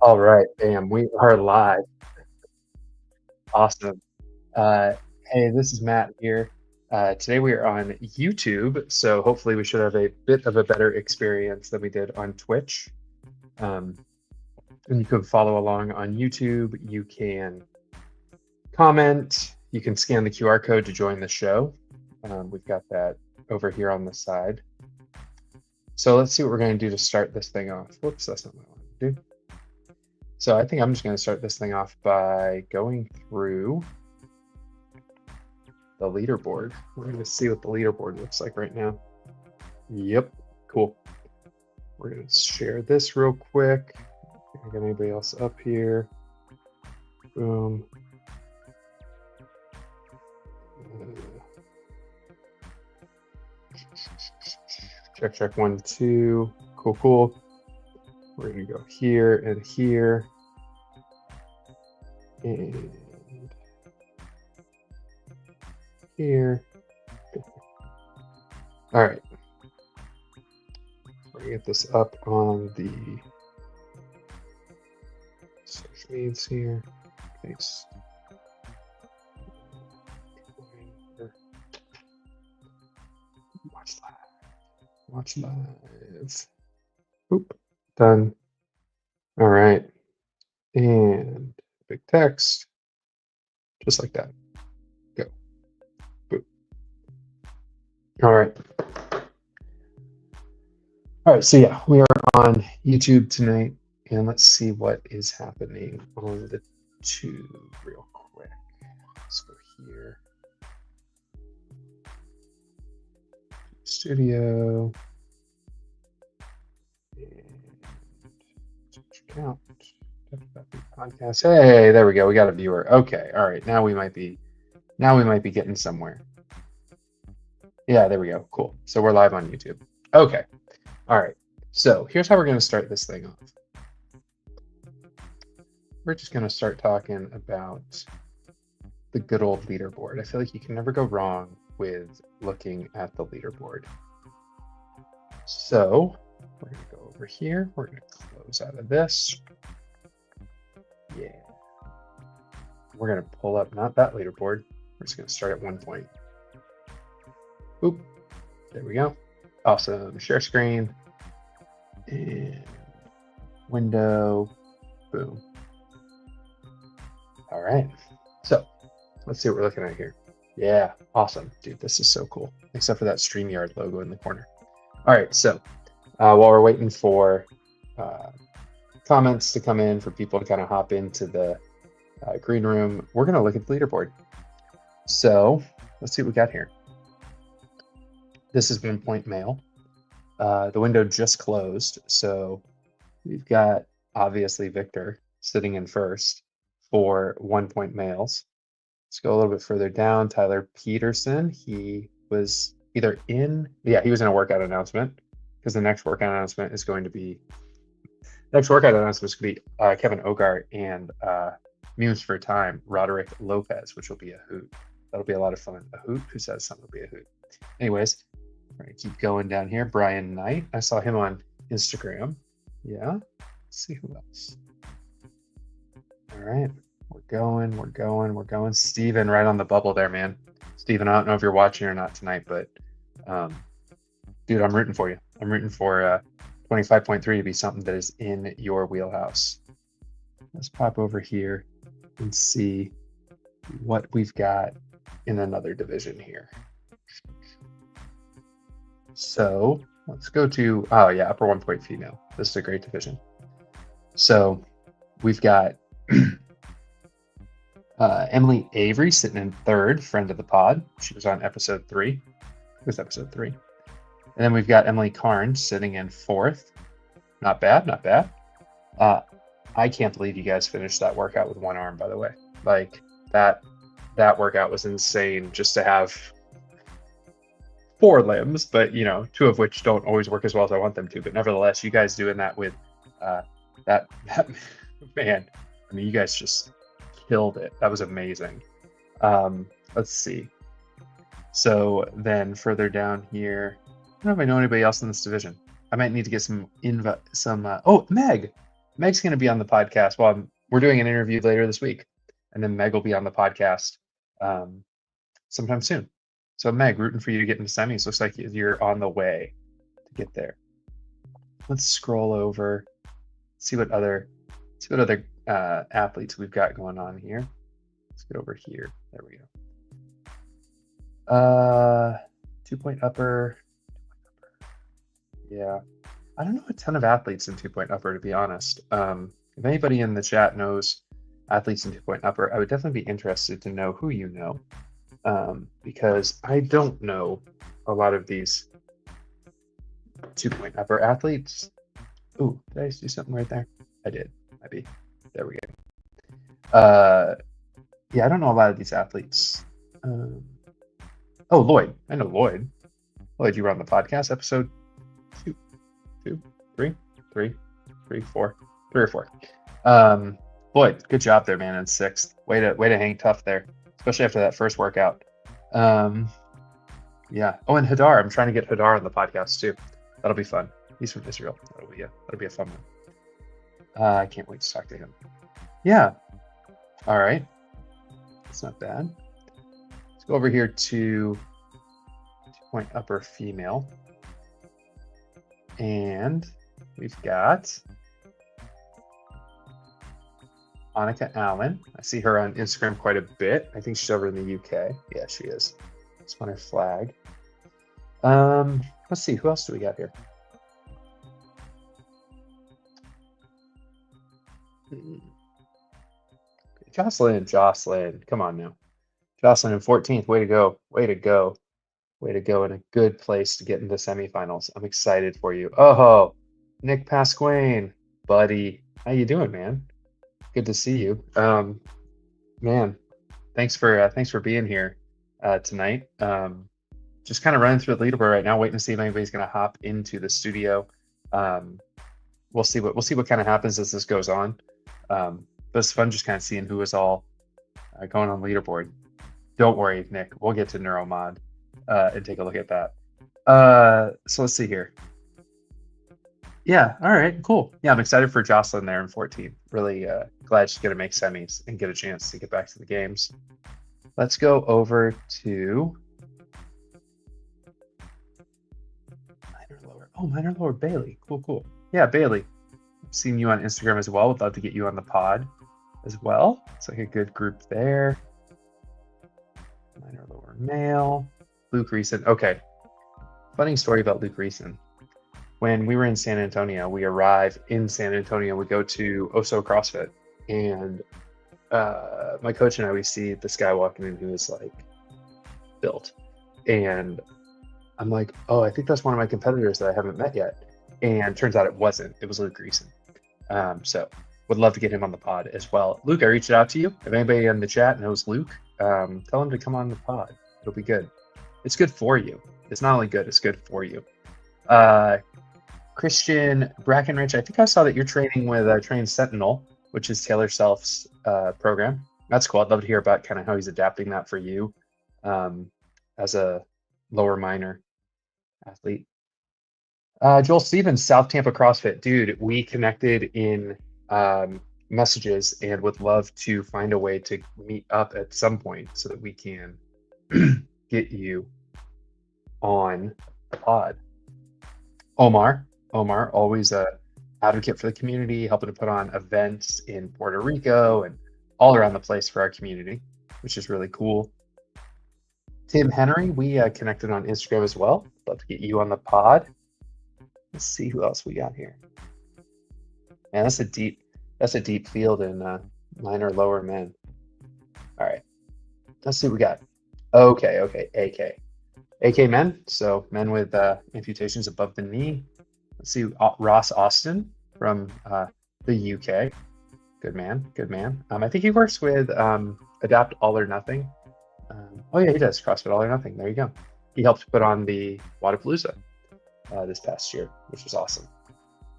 All right, bam, we are live. Awesome. Uh, hey, this is Matt here. Today we are on YouTube, so hopefully we should have a bit of a better experience than we did on Twitch. Um, and you can follow along on YouTube. You can comment. You can scan the QR code to join the show. We've got that over here on the side. So let's see what we're going to do to start this thing off. Whoops, that's not what I want to do. So I think I'm just going to start this thing off by going through the leaderboard. We're going to see what the leaderboard looks like right now. Yep, cool. We're going to share this real quick. I got anybody else up here? Boom. Check 1, 2. Cool. We're going to go here and here. And here. All right. We're going to get this up on the search needs here. Thanks. Watch live. Oop. Done. All right. And big text. Just like that. Go. Boop. All right. All right. So yeah, we are on YouTube tonight. And let's see what is happening on the tube real quick. Let's go here. Studio. And search account. Podcast. Hey, there we go. We got a viewer. Okay. All right. Now we might be getting somewhere. Yeah, there we go. Cool. So we're live on YouTube. Okay. All right. So here's how we're going to start this thing off. We're just going to start talking about the good old leaderboard. I feel like you can never go wrong with looking at the leaderboard. So we're going to go over here. We're going to close out of this. Yeah. We're going to pull up, not that leaderboard. We're just going to start at 1 point. Boop. There we go. Awesome. Share screen. And window. Boom. All right. So let's see what we're looking at here. Yeah. Awesome. Dude, this is so cool. Except for that StreamYard logo in the corner. All right. So while we're waiting for comments to come in, for people to kind of hop into the green room, we're going to look at the leaderboard. So let's see what we got here. This is 1 point male. The window just closed. So we've got obviously Victor sitting in first for 1 point males. Let's go a little bit further down. Tyler Peterson. He was either in, he was in a workout announcement, because the next workout announcement is going to be Kevin Ogart and Muse for Time, Roderick Lopez, which will be a hoot. That'll be a lot of fun. A hoot? Who says something will be a hoot? Anyways, we're going to keep going down here. Brian Knight. I saw him on Instagram. Yeah. Let's see who else. All right. We're going. Steven, right on the bubble there, man. Steven, I don't know if you're watching or not tonight, but dude, I'm rooting for you. I'm rooting for 25.3 to be something that is in your wheelhouse. Let's pop over here and see what we've got in another division here. So let's go to, upper 1 point female. This is a great division. So we've got Emily Avery sitting in third, friend of the pod. She was on episode 3. It was episode 3. And then we've got Emily Carnes sitting in fourth. Not bad. I can't believe you guys finished that workout with one arm, by the way. Like that workout was insane, just to have 4 limbs, but 2 of which don't always work as well as I want them to. But nevertheless, you guys doing that with that man, I mean, you guys just killed it. That was amazing. Let's see. So then further down here, I don't know if I know anybody else in this division. I might need to get some oh, Meg. Meg's going to be on the podcast. Well, we're doing an interview later this week, and then Meg will be on the podcast sometime soon. So Meg, rooting for you to get into semis. Looks like you're on the way to get there. Let's scroll over, see what other athletes we've got going on here. Let's get over here. There we go. 2-point upper. Yeah, I don't know a ton of athletes in 2-point upper, to be honest. If anybody in the chat knows athletes in 2-point upper, I would definitely be interested to know who you know, because I don't know a lot of these 2-point upper athletes. Ooh, did I do something right there? I did. Maybe. There we go. Yeah, I don't know a lot of these athletes. Oh, Lloyd. I know Lloyd. Lloyd, you were on the podcast, episode 3 or 4. Lloyd, good job there, man, in 6th. Way to hang tough there, especially after that first workout. Yeah. Oh, and Hadar. I'm trying to get Hadar on the podcast too. That'll be fun. He's from Israel. That'll be a fun one. I can't wait to talk to him. Yeah. All right. That's not bad. Let's go over here to 2-point upper female. And we've got Annika Allen. I see her on Instagram quite a bit. I think she's over in the UK. Yeah, she is. It's on her flag. Let's see. Who else do we got here? Jocelyn. Come on now. Jocelyn in 14th. Way to go. In a good place to get into semifinals. I'm excited for you. Oh, Nick Pasquane, buddy. How you doing, man? Good to see you. Man, thanks for being here tonight. Just kind of running through the leaderboard right now, waiting to see if anybody's going to hop into the studio. We'll see what kind of happens as this goes on. But it's fun just kind of seeing who is all going on leaderboard. Don't worry, Nick. We'll get to Neuromod and take a look at that. So let's see here. Yeah, all right, cool. Yeah, I'm excited for Jocelyn there in 14. Really glad she's going to make semis and get a chance to get back to the games. Let's go over to minor lower Bailey. Cool. Yeah, Bailey. I've seen you on Instagram as well. Would love to get you on the pod as well. It's like a good group there. Minor lower male. Luke Reeson. Okay. Funny story about Luke Reeson. When we were in San Antonio, we arrive in San Antonio, we go to Oso CrossFit, and my coach and I, we see this guy walking in who is like built. And I'm like, oh, I think that's one of my competitors that I haven't met yet. And turns out it wasn't. It was Luke Reeson. So would love to get him on the pod as well. Luke, I reached out to you. If anybody in the chat knows Luke, tell him to come on the pod. It'll be good. It's good for you. It's not only good, it's good for you. Christian Brackenrich, I think I saw that you're training with Train Sentinel, which is Taylor Self's program. That's cool. I'd love to hear about kind of how he's adapting that for you as a lower minor athlete. Joel Stevens, South Tampa CrossFit. Dude, we connected in messages and would love to find a way to meet up at some point so that we can get you on the pod. Omar, always a advocate for the community, helping to put on events in Puerto Rico and all around the place for our community, which is really cool. Tim Henry, we connected on Instagram as well. Love to get you on the pod. Let's see who else we got here. Man, that's a deep field in minor lower men. All right, let's see what we got. Okay, AK men, so men with amputations above the knee. Let's see, Ross Austin from the UK. Good man. I think he works with Adapt All or Nothing. Oh yeah, he does CrossFit All or Nothing. There you go. He helped put on the Wadapalooza this past year, which was awesome.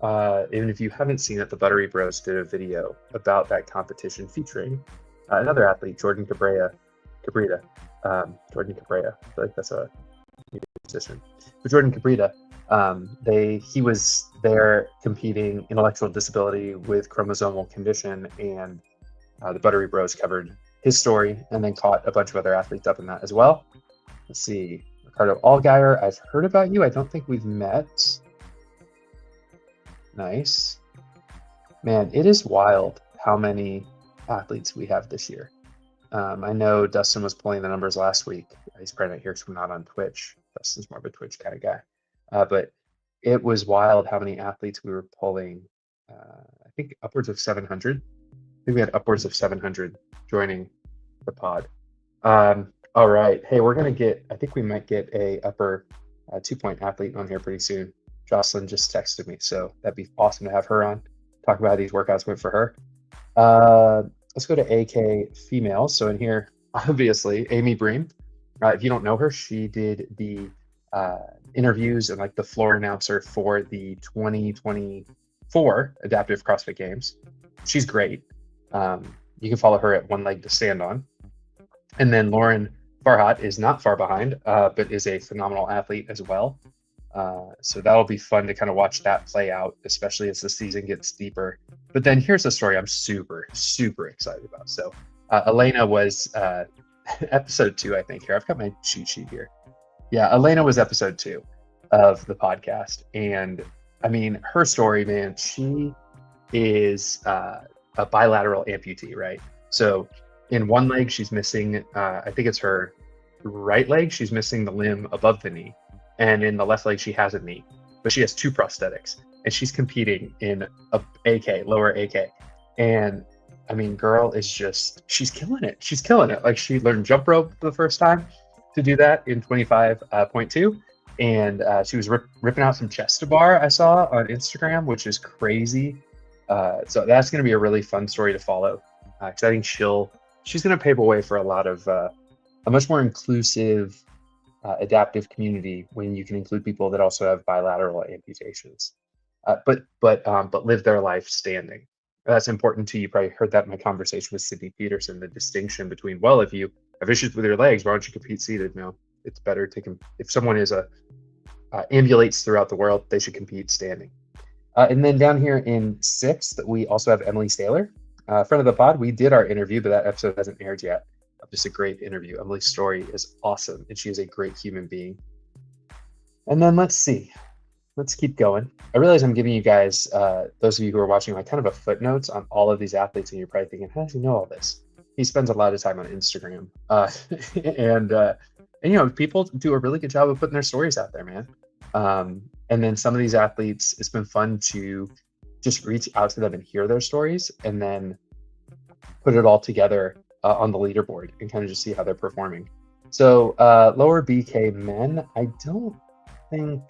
And if you haven't seen it, the Buttery Bros did a video about that competition featuring another athlete, Jordan Cabrera. Jordan Cabrera. I feel like that's a musician. But Jordan Cabrera, He was there competing intellectual disability with chromosomal condition, and the Buttery Bros covered his story and then caught a bunch of other athletes up in that as well. Let's see, Ricardo Allgaier, I've heard about you. I don't think we've met. Nice. Man, it is wild how many athletes we have this year. I know Dustin was pulling the numbers last week. He's probably not here because we're not on Twitch. Dustin's more of a Twitch kind of guy. But it was wild how many athletes we were pulling. I think upwards of 700. I think we had upwards of 700 joining the pod. All right. Hey, I think we might get a upper 2-point athlete on here pretty soon. Jocelyn just texted me, so that'd be awesome to have her on. Talk about how these workouts went for her. Let's go to AK female. So in here, obviously, Amy Bream. If you don't know her, she did the interviews and like the floor announcer for the 2024 Adaptive CrossFit Games. She's great. You can follow her at One Leg to Stand On. And then Lauren Farhat is not far behind, but is a phenomenal athlete as well. So that'll be fun to kind of watch that play out, especially as the season gets deeper. But then here's a story I'm super, super excited about. So Elena was episode 2, I think. Here, I've got my cheat sheet here. Yeah, Elena was episode 2 of the podcast. And I mean, her story, man, she is a bilateral amputee, right? So in one leg, she's missing, I think it's her right leg, she's missing the limb above the knee. And in the left leg, she has a knee, but she has 2 prosthetics, and she's competing in a AK, lower AK. And I mean, girl is she's killing it. She's killing it. Like, she learned jump rope for the first time to do that in 25.2. And she was ripping out some chest to bar I saw on Instagram, which is crazy. So that's going to be a really fun story to follow. Because I think she's going to pave the way for a lot of a much more inclusive adaptive community when you can include people that also have bilateral amputations, but live their life standing. That's important too. You probably heard that in my conversation with Sydney Peterson, the distinction between, well, if you have issues with your legs, why don't you compete seated? No, it's better to if someone ambulates throughout the world, they should compete standing. And then down here in 6th, we also have Emily Staylor, friend of the pod. We did our interview, but that episode hasn't aired yet. Just a great interview. Emily's story is awesome, and she is a great human being. And then let's keep going. I realize I'm giving you guys, those of you who are watching, like kind of a footnotes on all of these athletes, and you're probably thinking, how does he know all this? He spends a lot of time on Instagram, and you know, people do a really good job of putting their stories out there, man. And then some of these athletes, it's been fun to just reach out to them and hear their stories, and then put it all together on the leaderboard and kind of just see how they're performing. So lower BK men, I don't think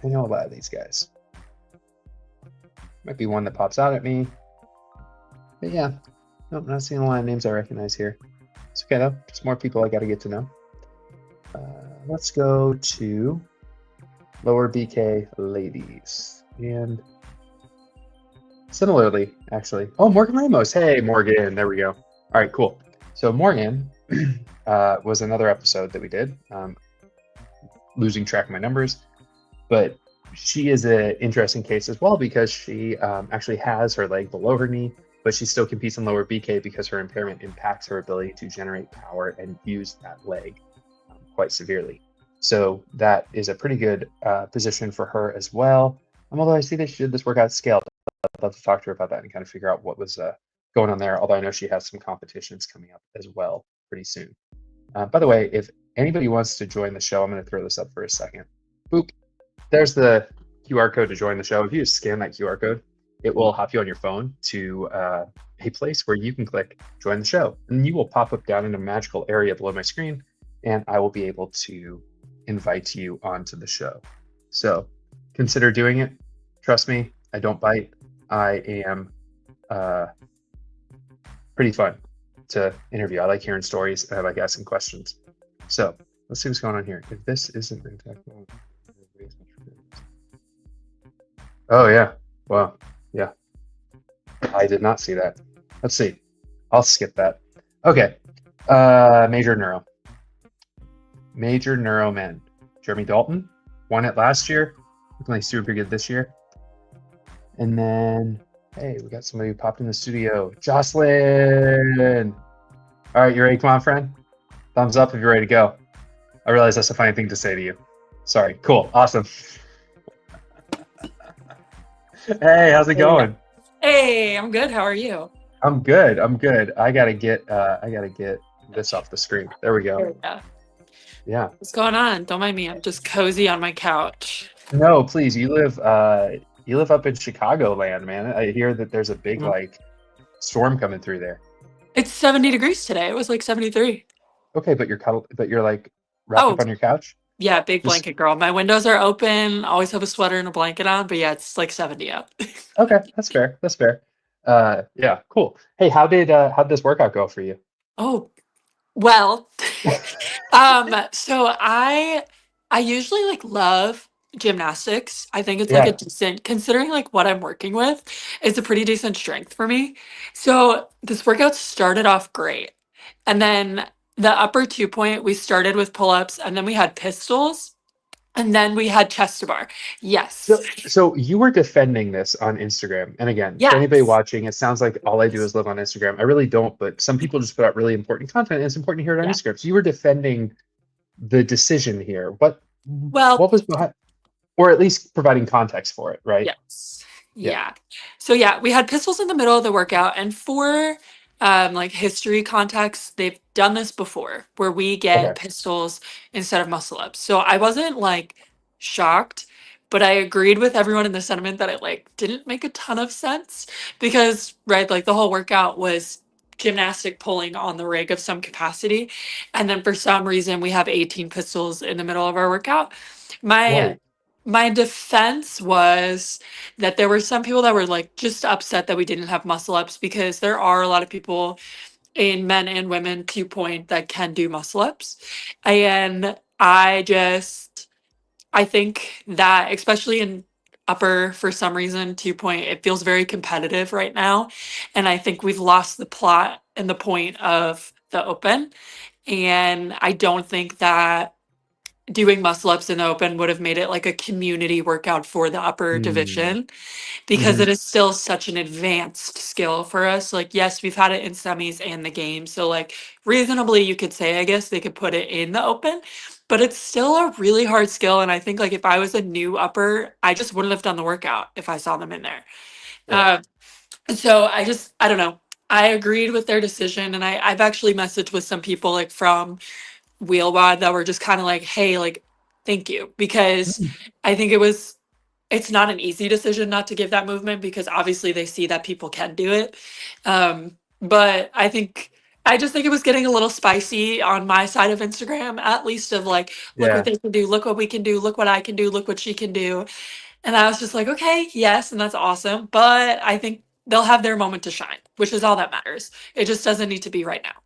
I know a lot of these guys. Might be one that pops out at me. But yeah, nope, not seeing a lot of names I recognize here. It's okay though, just more people I got to get to know. Let's go to lower BK ladies. And similarly, actually, oh, Morgan Ramos. Hey, Morgan, there we go. All right, cool. So Morgan was another episode that we did, losing track of my numbers, but she is an interesting case as well because she actually has her leg below her knee, but she still competes in lower BK because her impairment impacts her ability to generate power and use that leg quite severely. So that is a pretty good position for her as well. Although I see that she did this workout scale, I'd love to talk to her about that and kind of figure out what was going on there, although I know she has some competitions coming up as well pretty soon. By the way, if anybody wants to join the show, I'm going to throw this up for a second. Boop. There's the QR code to join the show. If you just scan that QR code, it will hop you on your phone to a place where you can click join the show. And you will pop up down in a magical area below my screen, and I will be able to invite you onto the show. So consider doing it. Trust me, I don't bite. I am pretty fun to interview. I like hearing stories and I like asking questions. So let's see what's going on here. If this isn't exactly, oh yeah, well, yeah, I did not see that. Let's see. I'll skip that. Okay, major neuro men. Jeremy Dalton, won it last year. Looking like super good this year. And then, hey, we got somebody who popped in the studio. Jocelyn. All right, you ready? Come on, friend. Thumbs up if you're ready to go. I realize that's a funny thing to say to you. Sorry. Cool. Awesome. Hey, how's it There we go. going? Hey, I'm good. How are you? I'm good. I'm good. I gotta get this off the screen. There we There go. we go. Yeah. What's going on? Don't mind me. I'm just cozy on my couch. No, please. You live up in Chicagoland, man. I hear that there's a big Mhm. like storm coming through there. It's 70 degrees today. It was like 73. Okay, but you're like wrapped Oh, up on your couch? yeah, big Just blanket girl. My windows are open. Always have a sweater and a blanket on, but yeah, it's like 70 out. okay, that's fair. That's fair. Yeah, cool. Hey, how'd this workout go for you? Oh, well, so I usually like love gymnastics. I think it's like a Yeah. decent considering like what I'm working with, it's a pretty decent strength for me. So this workout started off great. And then the upper 2 point, we started with pull-ups and then we had pistols and then we had chest to bar. Yes. So you were defending this on Instagram. And again, for anybody Yes. watching, it sounds like all I do is live on Instagram. I really don't, but some people just put out really important content and it's important to hear it on Yeah. Instagram. So you were defending the decision here. Well, What was behind, or at least providing context for it, right? yes. Yeah. Yeah. So yeah, we had pistols in the middle of the workout and for like history context, they've done this before where we get Okay. pistols instead of muscle ups. So I wasn't like shocked, but I agreed with everyone in the sentiment that it like didn't make a ton of sense because right, like the whole workout was gymnastic pulling on the rig of some capacity and then for some reason we have 18 pistols in the middle of our workout. My Whoa. my defense was that there were some people that were like just upset that we didn't have muscle ups because there are a lot of people in men and women 2 point that can do muscle ups. And I think that especially in upper for some reason 2 point, it feels very competitive right now. And I think we've lost the plot and the point of the open. And I don't think that doing muscle ups in the open would have made it like a community workout for the upper Mm. division because Hmm. it is still such an advanced skill for us. Like, yes, we've had it in semis and the game. So, like, reasonably, you could say, I guess they could put it in the open, but it's still a really hard skill. And I think, like, if I was a new upper, I just wouldn't have done the workout if I saw them in there. Yeah. Uh, I don't know. I agreed with their decision. And I've actually messaged with some people, like, from Wheelwad that were just kind of like, hey, like, thank you. Because Mm. I think it's not an easy decision not to give that movement because obviously they see that people can do it. But I just think it was getting a little spicy on my side of Instagram, at least of like, look what Yeah. they can do, look what we can do, look what I can do, look what she can do. And I was just like, okay, yes, and that's awesome. But I think they'll have their moment to shine, which is all that matters. It just doesn't need to be right now.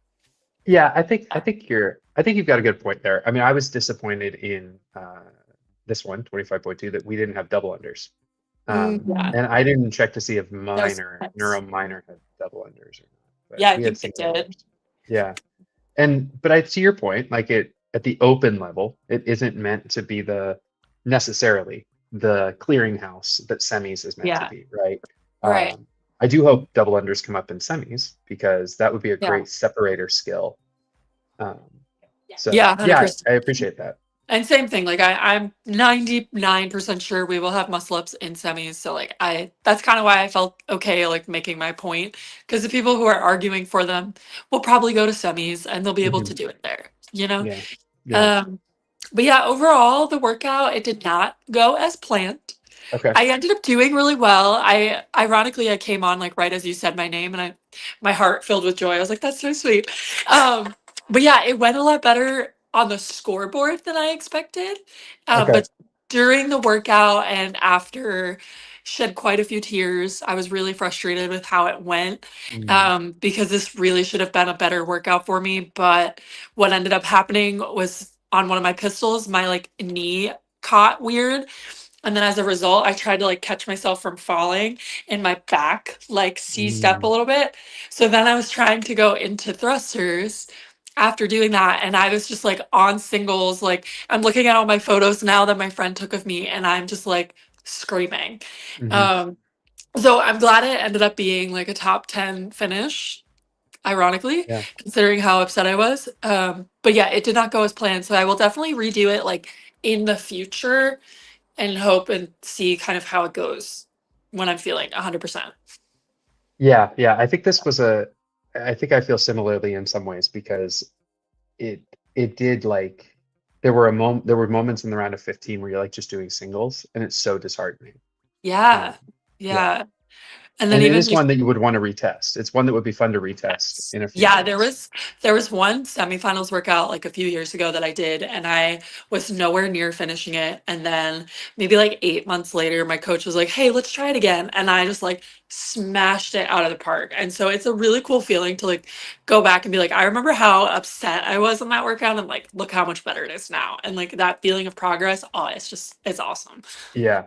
Yeah, I think you've got a good point there. I mean, I was disappointed in this one, 25.2, that we didn't have double unders. Yeah. And I didn't check to see if That was minor, nice. neuro minor had double unders or not, but Yeah, I we had think they single did. unders. Yeah. But I see your point, like it at the open level, it isn't meant to be the necessarily the clearinghouse that semis is meant to Yeah. be, right? Right. I do hope double unders come up in semis because that would be a Yeah. great separator skill. Um, so Yeah, yeah, 100%. I appreciate that. And same thing, like I'm 99% sure we will have muscle ups in semis. So like that's kind of why I felt okay like making my point. Because the people who are arguing for them will probably go to semis and they'll be able Hmm. to do it there, you know? Yeah, yeah. Um, but yeah, overall the workout it did not go as planned. Okay. I ended up doing really well. I ironically I came on like right as you said my name and I my heart filled with joy. I was like, that's so sweet. Um, but yeah, it went a lot better on the scoreboard than I expected. Okay. But during the workout and after shed quite a few tears. I was really frustrated with how it went Mm, because this really should have been a better workout for me. But what ended up happening was on one of my pistols, my like knee caught weird and then as a result, I tried to like catch myself from falling and my back like seized up a mm, little bit. So then I was trying to go into thrusters after doing that, and I was just like on singles, like I'm looking at all my photos now that my friend took of me, and I'm just like screaming. Hmm. Um, so I'm glad it ended up being like a top 10 finish, ironically, Yeah. considering how upset I was. But yeah, it did not go as planned. So I will definitely redo it like in the future and hope and see kind of how it goes when I'm feeling 100%. Yeah, yeah. I think this was a. I think I feel similarly in some ways because it it did like there were moments in the round of 15 where you're like just doing singles and it's so disheartening. Yeah. Um, yeah, Yeah. And then and it even is just one that you would want to retest. It's one that would be fun to retest yes. in a few Yeah, months. there was one semifinals workout like a few years ago that I did, and I was nowhere near finishing it. And then maybe like 8 months later, my coach was like, "Hey, let's try it again," and I just like smashed it out of the park. And so it's a really cool feeling to like go back and be like, I remember how upset I was in that workout, and like look how much better it is now. And like that feeling of progress, oh, it's awesome. Yeah.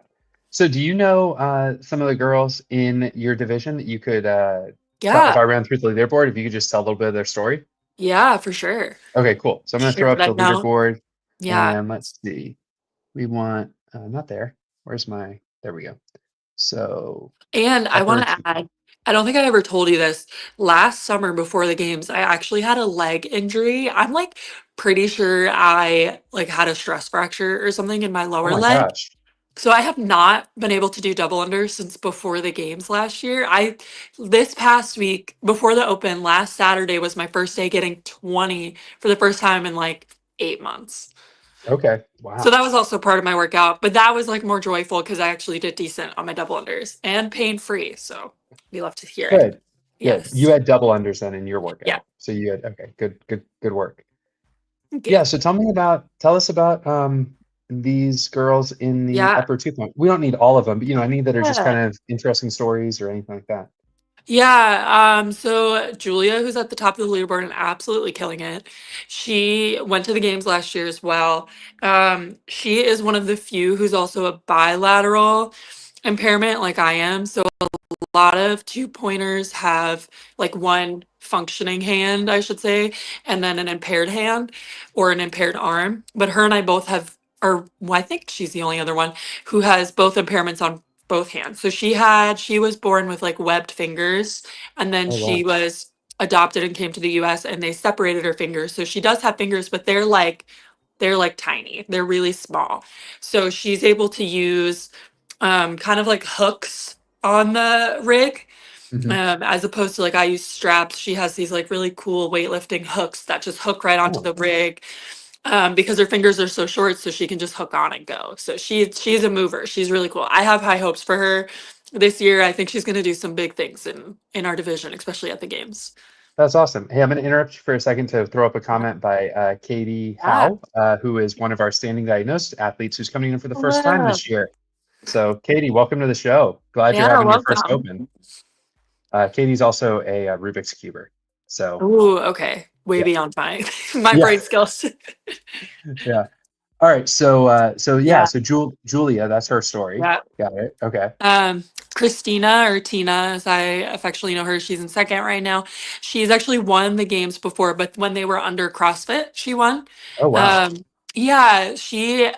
So do you know some of the girls in your division that you could tell if Yeah, I ran through the leaderboard, if you could just tell a little bit of their story? yeah, for sure. Okay, cool. So I'm going to Sure, throw but up I the know. leaderboard Yeah. and let's see. We want not there. Where's my there we go. So And I upper want to two. add, I don't think I ever told you this. Last summer before the games, I actually had a leg injury. I'm like pretty sure I like had a stress fracture or something in my Oh lower my leg. gosh. So I have not been able to do double under since before the games last year. I this past week before the open, last Saturday was my first day getting 20 for the first time in like 8 months. Okay. So Wow. that was also part of my workout, but that was like more joyful because I actually did decent on my double unders and pain free. So we love to hear it. Good. Good. You Yes. had double unders then in your Yeah. workout. So you had okay, good work. Thank you. Yeah, so tell us about these girls in the Yeah. upper 2 point. We don't need all of them, but any that are just Yeah. kind of interesting stories or anything like that. Yeah. So Julia, who's at the top of the leaderboard and absolutely killing it, she went to the games last year as well. She is one of the few who's also a bilateral impairment like I am. So lot of two pointers have like one functioning hand, I should say, and then an impaired hand or an impaired arm. But her and I both have, or well, I think she's the only other one who has both impairments on both hands. So she was born with like webbed fingers, and then Oh she wow. was adopted and came to the US and they separated her fingers. So she does have fingers, but they're like tiny. They're really small. So she's able to use kind of like hooks on the rig, Hmm. as opposed to like I use straps. She has these like really cool weightlifting hooks that just hook right onto Oh, the rig, because her fingers are so short, so she can just hook on and go. So she's a mover. She's really cool. I have high hopes for her this year. I think she's going to do some big things in our division, especially at the games. that's awesome. Hey, I'm going to interrupt you for a second to throw up a comment by Katie Yeah. Howe, who is one of our standing diagnosed athletes who's coming in for the first time Hello. this year. So, Katie, welcome to the show. Glad you're Yeah, having your first welcome. open. Katie's also a Rubik's Cuber. So, Ooh, okay. Way yeah, beyond my my yeah, brain skills. yeah. All right. So yeah. Yeah. So Julia, that's her story. Yeah. Got it. Okay. Um, Christina, or Tina, as I affectionately know her, she's in second right now. She's actually won the games before, but when they were under CrossFit, she won. Oh wow. Um, yeah, she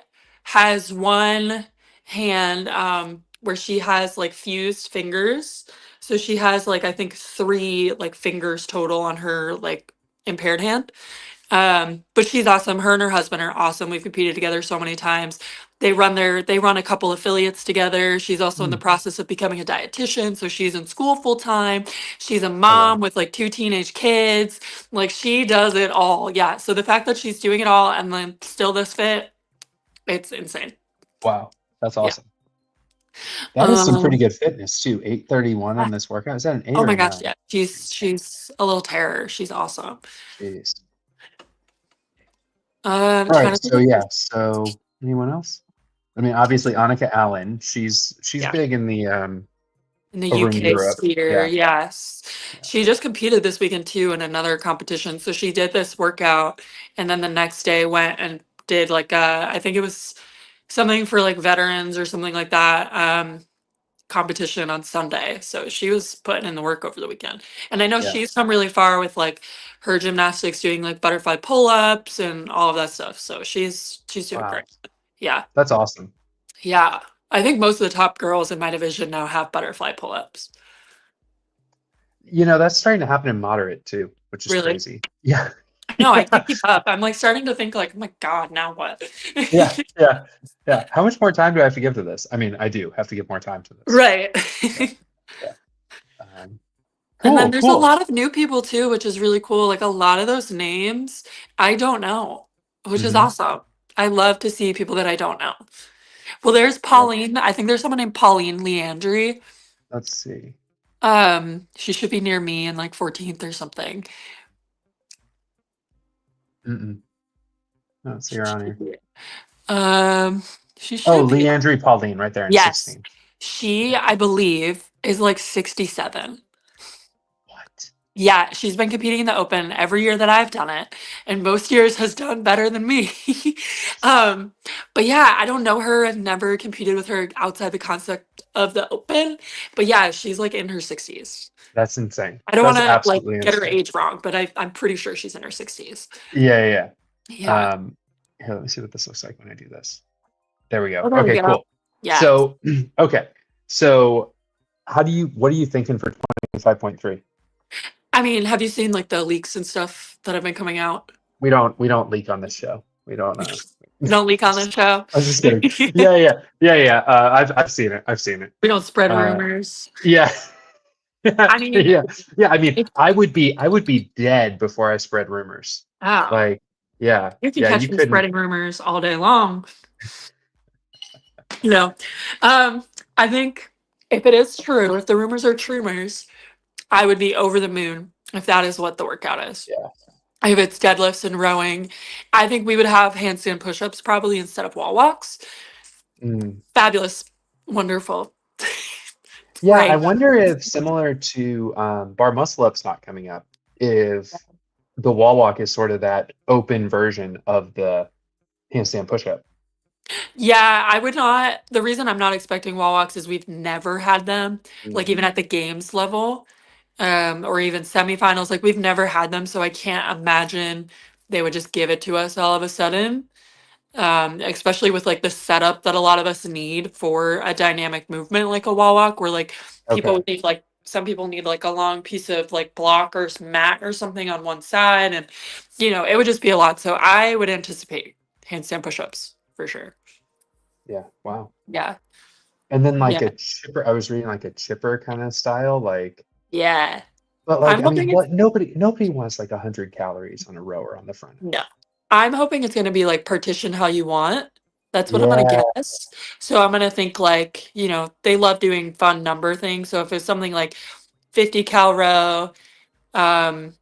has one hand where she has like fused fingers. So she has like I think three like fingers total on her like impaired hand. But she's awesome. Her and her husband are awesome. We've competed together so many times. They run a couple affiliates together. She's also in the Hmm. process of becoming a dietitian, so she's in school full time. She's a Oh wow. mom with like two teenage kids. Like she does it all. Yeah. So the fact that she's doing it all and then still this fit, it's insane. Wow. That's Yeah. awesome. That is some pretty Um good fitness too. 8:31 on this workout. Is that an eight oh or my a gosh, nine? yeah. She's a little terror. She's awesome. Jeez. All Trying right. to think So of yeah. So anyone else? I mean, obviously Annika Allen. She's yeah. big in the In the over in UK Europe. skier, Yeah. yes. Yeah. She just competed this weekend too in another competition. So she did this workout and then the next day went and did like I think it was something for like veterans or something like that. competition on Sunday. So she was putting in the work over the weekend. And I know Yeah. she's come really far with like her gymnastics, doing like butterfly pull-ups and all of that stuff. So she's doing Wow. great. Yeah. That's awesome. Yeah. I think most of the top girls in my division now have butterfly pull-ups. That's starting to happen in moderate too, which is Really? crazy. Yeah. No, I Yeah. can't keep up. I'm like starting to think like, oh my God, now what? Yeah. Yeah. Yeah. How much more time do I have to give to this? I mean, I do have to give more time to this. Right. Yeah. Yeah. Um, And then cool. there's a Cool. lot of new people too, which is really cool. Like a lot of those names I don't know, which is Hmm. awesome. I love to see people that I don't know. Well, there's Yeah. Pauline. I think there's someone named Pauline Leandry. Let's see. She should be near me in like 14th or something. Mm-mm. I don't see her on here. Um, she Oh, should be. Leandry Pauline right there in Yes. 16. She, Yeah. I believe, is like 67. What? Yeah, she's been competing in the open every year that I've done it, and most years has done better than me. um, but yeah, I don't know her. I've never competed with her outside the concept of the open. But yeah, she's like in her 60s. That's insane. I don't want That's to like absolutely get her insane. age wrong, but I'm pretty sure she's in her 60s. Yeah, yeah, Yeah. yeah. Here, let me see what this looks like when I do this. There we go. Oh, there we Okay, go. cool. Yeah. So, okay. So, what are you thinking for 25.3? I mean, have you seen like the leaks and stuff that have been coming out? We don't leak on this show. We don't We don't leak on the show. I was just kidding. Yeah, yeah. Yeah, yeah. I've seen it. I've seen it. We don't spread Uh rumors. yeah. I mean, Yeah. Yeah, I mean, it, I would be dead before I spread rumors. oh, Like, yeah. you can Yeah, catch you me couldn't. spreading rumors all day long. You know, um, I think if it is true, if the rumors are trumors, I would be over the moon if that is what the workout is. Yeah. If it's deadlifts and rowing, I think we would have handstand push-ups probably instead of wall walks. Mm. Fabulous, wonderful, Yeah, I great. wonder if similar to bar muscle ups not coming up, if the wall walk is sort of that open version of the handstand push up. Yeah, I would not. The reason I'm not expecting wall walks is we've never had them, like Mm. even at the games level, or even semifinals. Like we've never had them, so I can't imagine they would just give it to us all of a sudden. Especially with like the setup that a lot of us need for a dynamic movement like a wall walk, where like people Okay. would need like some people need like a long piece of like block or mat or something on one side, and it would just be a lot. So I would anticipate handstand push-ups for sure. Yeah. Wow. Yeah. And then like Yeah. a chipper, I was reading like a chipper kind of style, like, Yeah. but like, I'm I mean, hoping it's what nobody wants like 100 calories on a rower on the front end. no. I'm hoping it's gonna be like partition how you want. That's what I'm gonna Yeah. guess. So I'm gonna think like, they love doing fun number things. So if it's something like 50 cal row, um,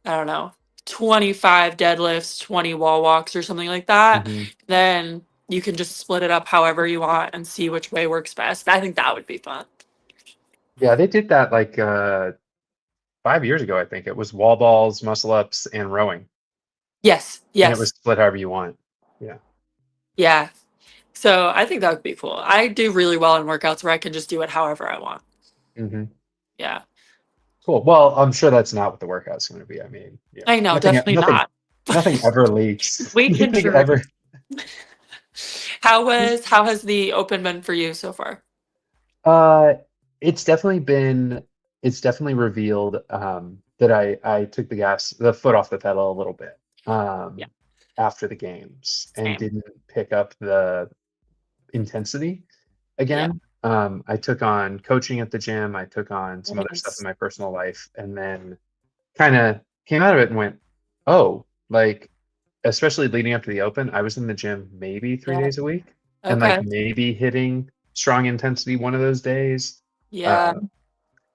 I don't know, 25 deadlifts, 20 wall walks or something like that, Hmm. then you can just split it up however you want and see which way works best. I think that would be fun. Yeah, they did that like 5 years ago, I think. It was wall balls, muscle ups, and rowing. Yes, And it was yes, split however you want. Yeah. yeah. So I think that would be cool. I do really well in workouts where I can just do it however I want. Hmm. Yeah. Cool. Well, I'm sure that's not what the workout's going to be. I mean, I know, nothing, definitely nothing, not. nothing ever leaks. We can Nothing dream. ever. How has the open been for you so far? Uh, it's definitely been, it's definitely revealed that I took the foot off the pedal a little bit Yeah, after the games and same. didn't pick up the intensity Yeah. again. I took on coaching at the gym. I took on some other stuff in Yes. my personal life, and then kind of came out of it and went, oh, like, especially leading up to the open, I was in the gym maybe three Yeah. days a week and like Okay. maybe hitting strong intensity one of those days, Yeah. uh,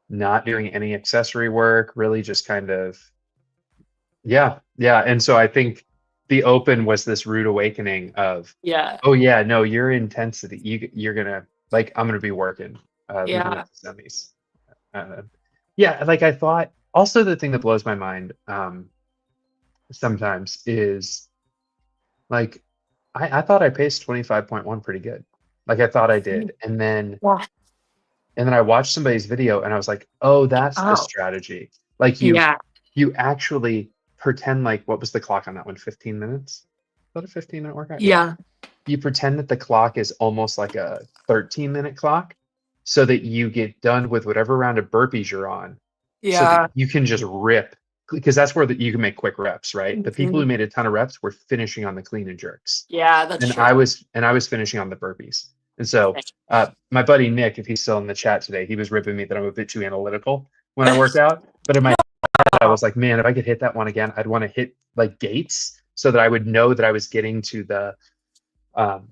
not doing any accessory work, really just kind of, yeah, yeah. And so I think the open was this rude awakening of, Yeah. oh yeah, no, your intensity, you're gonna like, I'm gonna be working leading Yeah. up to semis. Uh, yeah, like I thought. Also, the thing that blows my mind sometimes is like I thought I paced 25.1 pretty good. Like I thought I did. And then Yeah. And then I watched somebody's video and I was like, oh, that's the Oh, strategy. Like yeah. you actually pretend like, what was the clock on that one? 15 minutes? Is that a 15-minute workout? Yeah. Yeah. You pretend that the clock is almost like a 13-minute clock so that you get done with whatever round of burpees you're on so that Yeah. you can just rip, because that's where you can make quick reps, right? The people who Mhm. made a ton of reps were finishing on the clean and jerks. Yeah, that's And true. I was finishing on the burpees. And so my buddy Nick, if he's still in the chat today, he was ripping me that I'm a bit too analytical when I work out. But in my head, I was like, man, if I could hit that one again, I'd want to hit like gates so that I would know that I was getting to the um,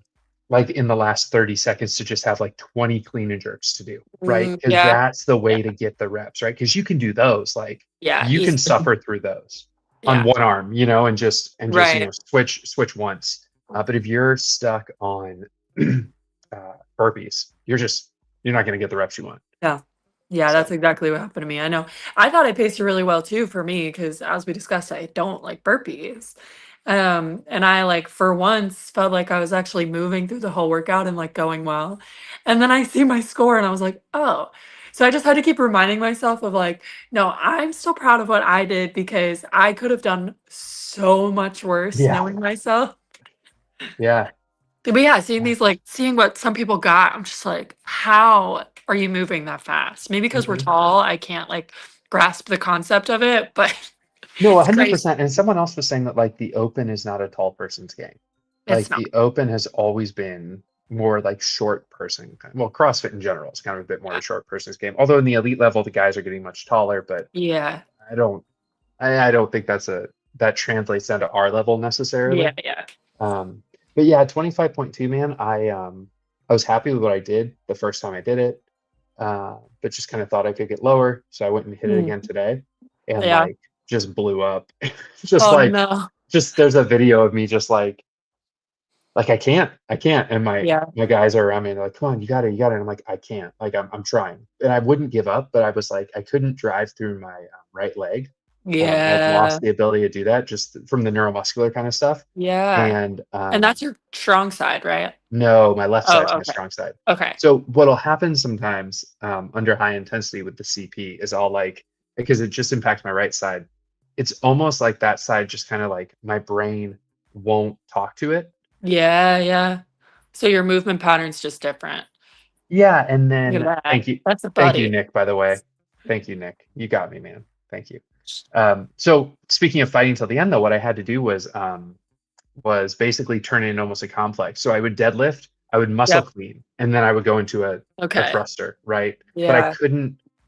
like in the last 30 seconds to just have like 20 clean and jerks to do, right? Because Yeah. that's the Yeah. way to get the reps, right? Because you can do those, like Yeah. you can Easy. suffer through those on Yeah. one arm, you know, and just Right. switch once. But if you're stuck on burpees, you're not going to get the reps you want. Yeah. Yeah, that's So exactly what happened to me. I know. I thought I paced it really well too for me because as we discussed, I don't like burpees. And I like for once felt like I was actually moving through the whole workout and like going well. And then I see my score and I was like, oh. So I just had to keep reminding myself of like, no, I'm still proud of what I did because I could have done so much worse yeah, knowing myself. yeah. But yeah, seeing what some people got, I'm just like, how are you moving that fast? Maybe because we're Mhm. tall, I can't like grasp the concept of it, but No, it's crazy. 100%. And someone else was saying that like the open is not a tall person's game. It's Like not. the open has always been more like short person. Well, CrossFit in general is kind of a bit more Yeah. a short person's game. Although in the elite level, the guys are getting much taller, but Yeah. I don't, I don't think that translates down to our level Yeah. necessarily. Yeah. Um, but yeah, 25.2, man. I was happy with what I did the first time I did it, but just kind of thought I could get lower, so I went and hit it Mm. again today, and Yeah. like just blew up. Just Oh like no. just there's a video of me just like I can't, and Yeah. my guys are around me and they're like, come on, you got it. And I'm like, I can't, like I'm trying, and I wouldn't give up, but I was like, I couldn't drive through my right leg. I've Yeah. lost the ability to do that just from the neuromuscular kind of stuff. Yeah. And And that's your strong side, right? no, my left side's Oh, my okay. strong side. Okay. So what'll happen sometimes under high intensity with the CP is I'll like, because it just impacts my right side. It's almost like that side just kind of like my brain won't talk to it. Yeah. Yeah. So your movement pattern's just different. Yeah, and Look then at that. That's a thank you, buddy. Nick. By the way, thank you, Nick. You got me, man. Thank you. So speaking of fighting till the end, though, what I had to do was basically turn it into almost a complex. So I would deadlift, I would muscle Yep. clean, and then I would go into a Okay. thruster, right? But Yeah.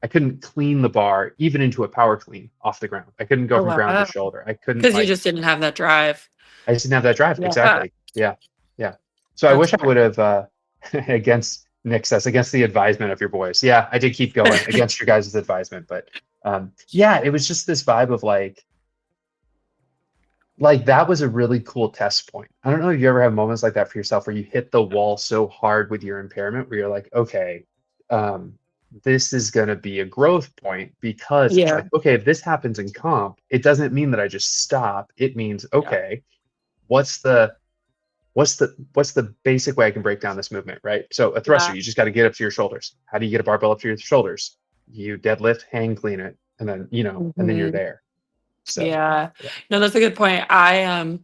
I couldn't clean the bar even into a power clean off the ground. I couldn't go Oh from ground to wow. shoulder. I couldn't Because you like just didn't have that drive. I just didn't have that drive. Yeah. Exactly. Yeah. Yeah. So I That's wish I would have against Nick says against the advisement of your boys. Yeah, I did keep going against your guys' advisement, but yeah, it was just this vibe of like that was a really cool test point. I don't know if you ever have moments like that for yourself where you hit the wall so hard with your impairment where you're like, okay, um, this is going to be a growth point because it's like, yeah. okay, if this happens in comp, it doesn't mean that I just stop. It means, Yeah. okay, what's the what's the basic way I can break down this movement, right? So a thruster, Yeah. you just got to get up to your shoulders. How do you get a barbell up to your shoulders? You deadlift, hang clean it, and then and then you're Mhm. there. So Yeah. yeah. No, that's a good point. I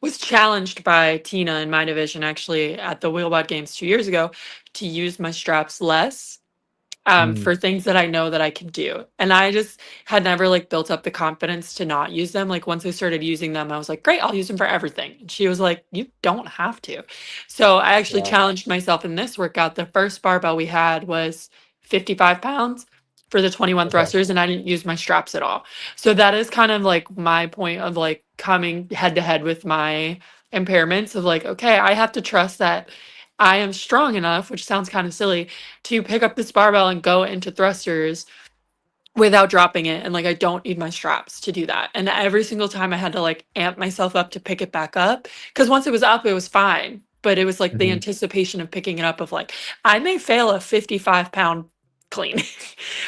was challenged by Tina in my division actually at the Wheelbot Games 2 years ago to use my straps less. Mm, For things that I know that I can do. And I just had never like built up the confidence to not use them. Like once I started using them, I was like, great, I'll use them for everything. And she was like, you don't have to. So I actually yeah. challenged myself in this workout. The first barbell we had was 55 pounds for the 21 Okay. thrusters, and I didn't use my straps at all. So that is kind of like my point of like coming head to head with my impairments of like, okay, I have to trust that I am strong enough, which sounds kind of silly, to pick up this barbell and go into thrusters without dropping it. And like, I don't need my straps to do that. And every single time I had to like amp myself up to pick it back up. Cause once it was up, it was fine. But it was like the Hmm. anticipation of picking it up of like, I may fail a 55-pound clean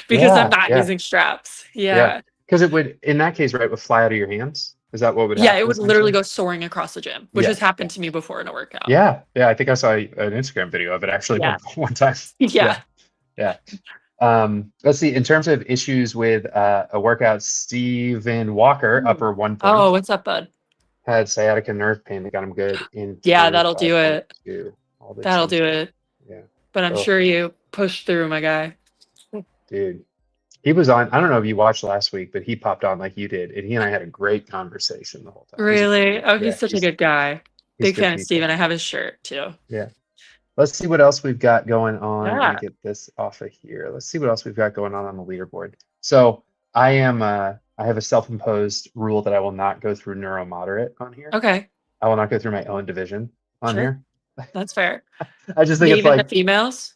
because I'm Yeah. not Yeah. using straps. Yeah. Yeah. Because it would, in that case, right, would fly out of your hands. Is that what would Yeah. It happen would literally essentially? go soaring across the gym, which Yeah. has Yeah. happened to me before in a workout. Yeah. Yeah. I think I saw an Instagram video of it actually Yeah. one time. Yeah. Yeah. Yeah. Let's see. In terms of issues with a workout, Stephen Walker, Mm. upper 1 point, Oh, what's up, bud? had sciatica nerve pain that got him good in Yeah, that'll do it. 25.2. All the That'll do intensity. it. Yeah. But I'm Oh, sure you pushed through, my guy. dude. He was on, I don't know if you watched last week, but he popped on like you did, and he and I had a great conversation the whole time. He's a good Really? dude. Oh, Yeah, he's such a good guy. he's Big good fan of people. Steven. I have his shirt too. Yeah. Let's see what else we've got going on. Let me Yeah. get this off of here. Let's see what else we've got going on the leaderboard. So I have a self-imposed rule that I will not go through neuromoderate on here. Okay. I will not go through my own division on Sure. here. That's fair. I just think it's Even the like, females.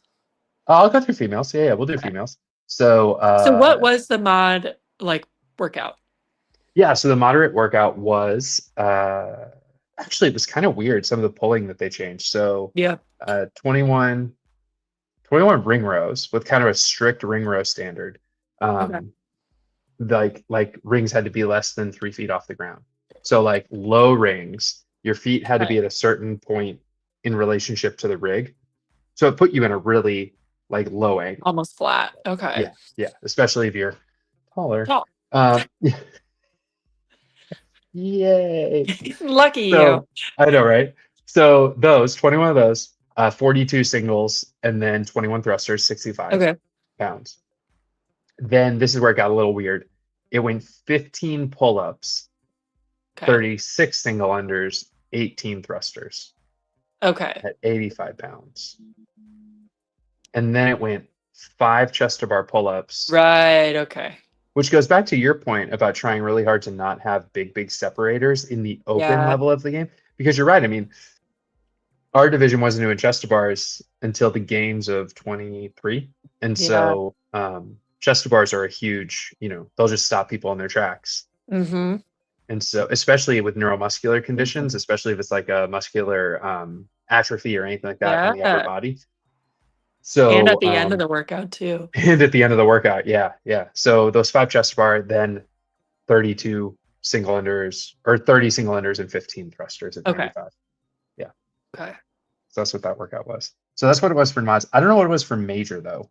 oh, I'll go through females. Yeah, we'll do Okay. females. So So what was the mod like workout? yeah, so the moderate workout was actually it was kind of weird, some of the pulling that they changed. So Yeah. 21 ring rows with kind of a strict ring row standard. Okay. Um, like rings had to be less than 3 feet off the ground. So like low rings, your feet had to be Okay. at a certain point in relationship to the rig. So it put you in a really like low angle. Almost flat. Okay. Yeah, yeah, especially if you're taller. Tall. Yay. Lucky you. So I know, right? So those 21 of those, 42 singles, and then 21 thrusters, 65 Okay. pounds. Then this is where it got a little weird. It went 15 pull-ups, Okay. 36 single unders, 18 thrusters Okay. at 85 pounds. And then it went 5 chest to bar pull-ups, Right. Okay. which goes back to your point about trying really hard to not have big separators in the open Yeah. level of the game. Because you're right. I mean, our division wasn't doing chest to bars until the games of 23. And Yeah. so chest to bars are a huge, they'll just stop people in their tracks. Mm-hmm. And so, especially with neuromuscular conditions, especially if it's like a muscular atrophy or anything like that in the upper Yeah. body. And at So, the end of the workout too. and at the end of the workout, yeah, yeah. So those 5 chest to bar, then 32 single unders or 30 single unders and 15 thrusters at Okay. 95. Yeah. Okay. So that's what that workout was. So that's what it was for mods. I don't know what it was for major though.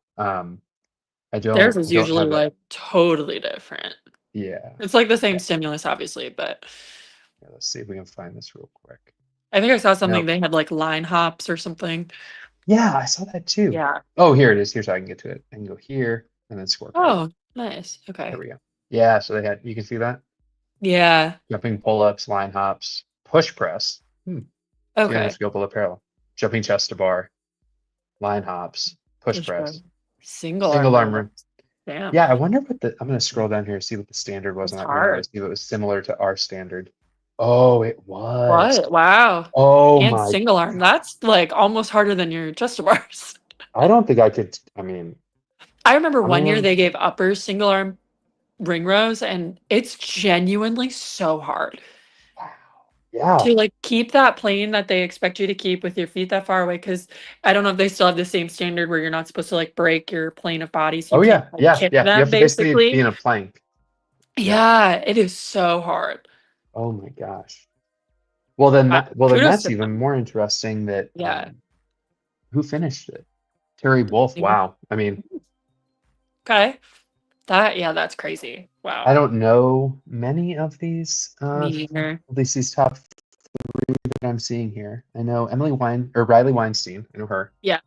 I Theirs is don't usually have that. like totally different. Yeah. It's like the same Yeah. stimulus, obviously, but Yeah, let's see if we can find this real quick. I think I saw something Nope. they had like line hops or something. Yeah, I saw that too. Yeah. Oh, here it is. Here's how I can get to it. I can go here and then scorecard. Oh, nice. Okay. There we go. Yeah, so they had, you can see that? Yeah. Jumping pull-ups, line hops, push press. Okay. Go below parallel. Jumping chest to bar, line hops, push press. Single Single arm. arm. Damn. Yeah, I wonder what I'm going to scroll down here to see what the standard was It's on that ring row, hard. see if it was similar to our standard. Oh, it was. What? Wow. Oh And my single arm. That's like almost harder than your chest bars. I don't think I could. I mean, I remember how one many year of they gave upper single arm ring rows, and it's genuinely so hard Wow. Yeah. to like keep that plane that they expect you to keep with your feet that far away. Because I don't know if they still have the same standard where you're not supposed to like break your plane of body, so Oh you yeah. can't like Yeah. kick Yeah. You them have to basically be basically. in a plank. Yeah. Yeah, it is so hard. Oh my gosh. Well then Kudos that's to even them. more interesting that Yeah. who finished it? Terry Wolf. Wow. I mean, Okay. That's crazy. Wow. I don't know many of these Me either. at least these top 3 that I'm seeing here. I know Riley Weinstein. I know her. Yeah.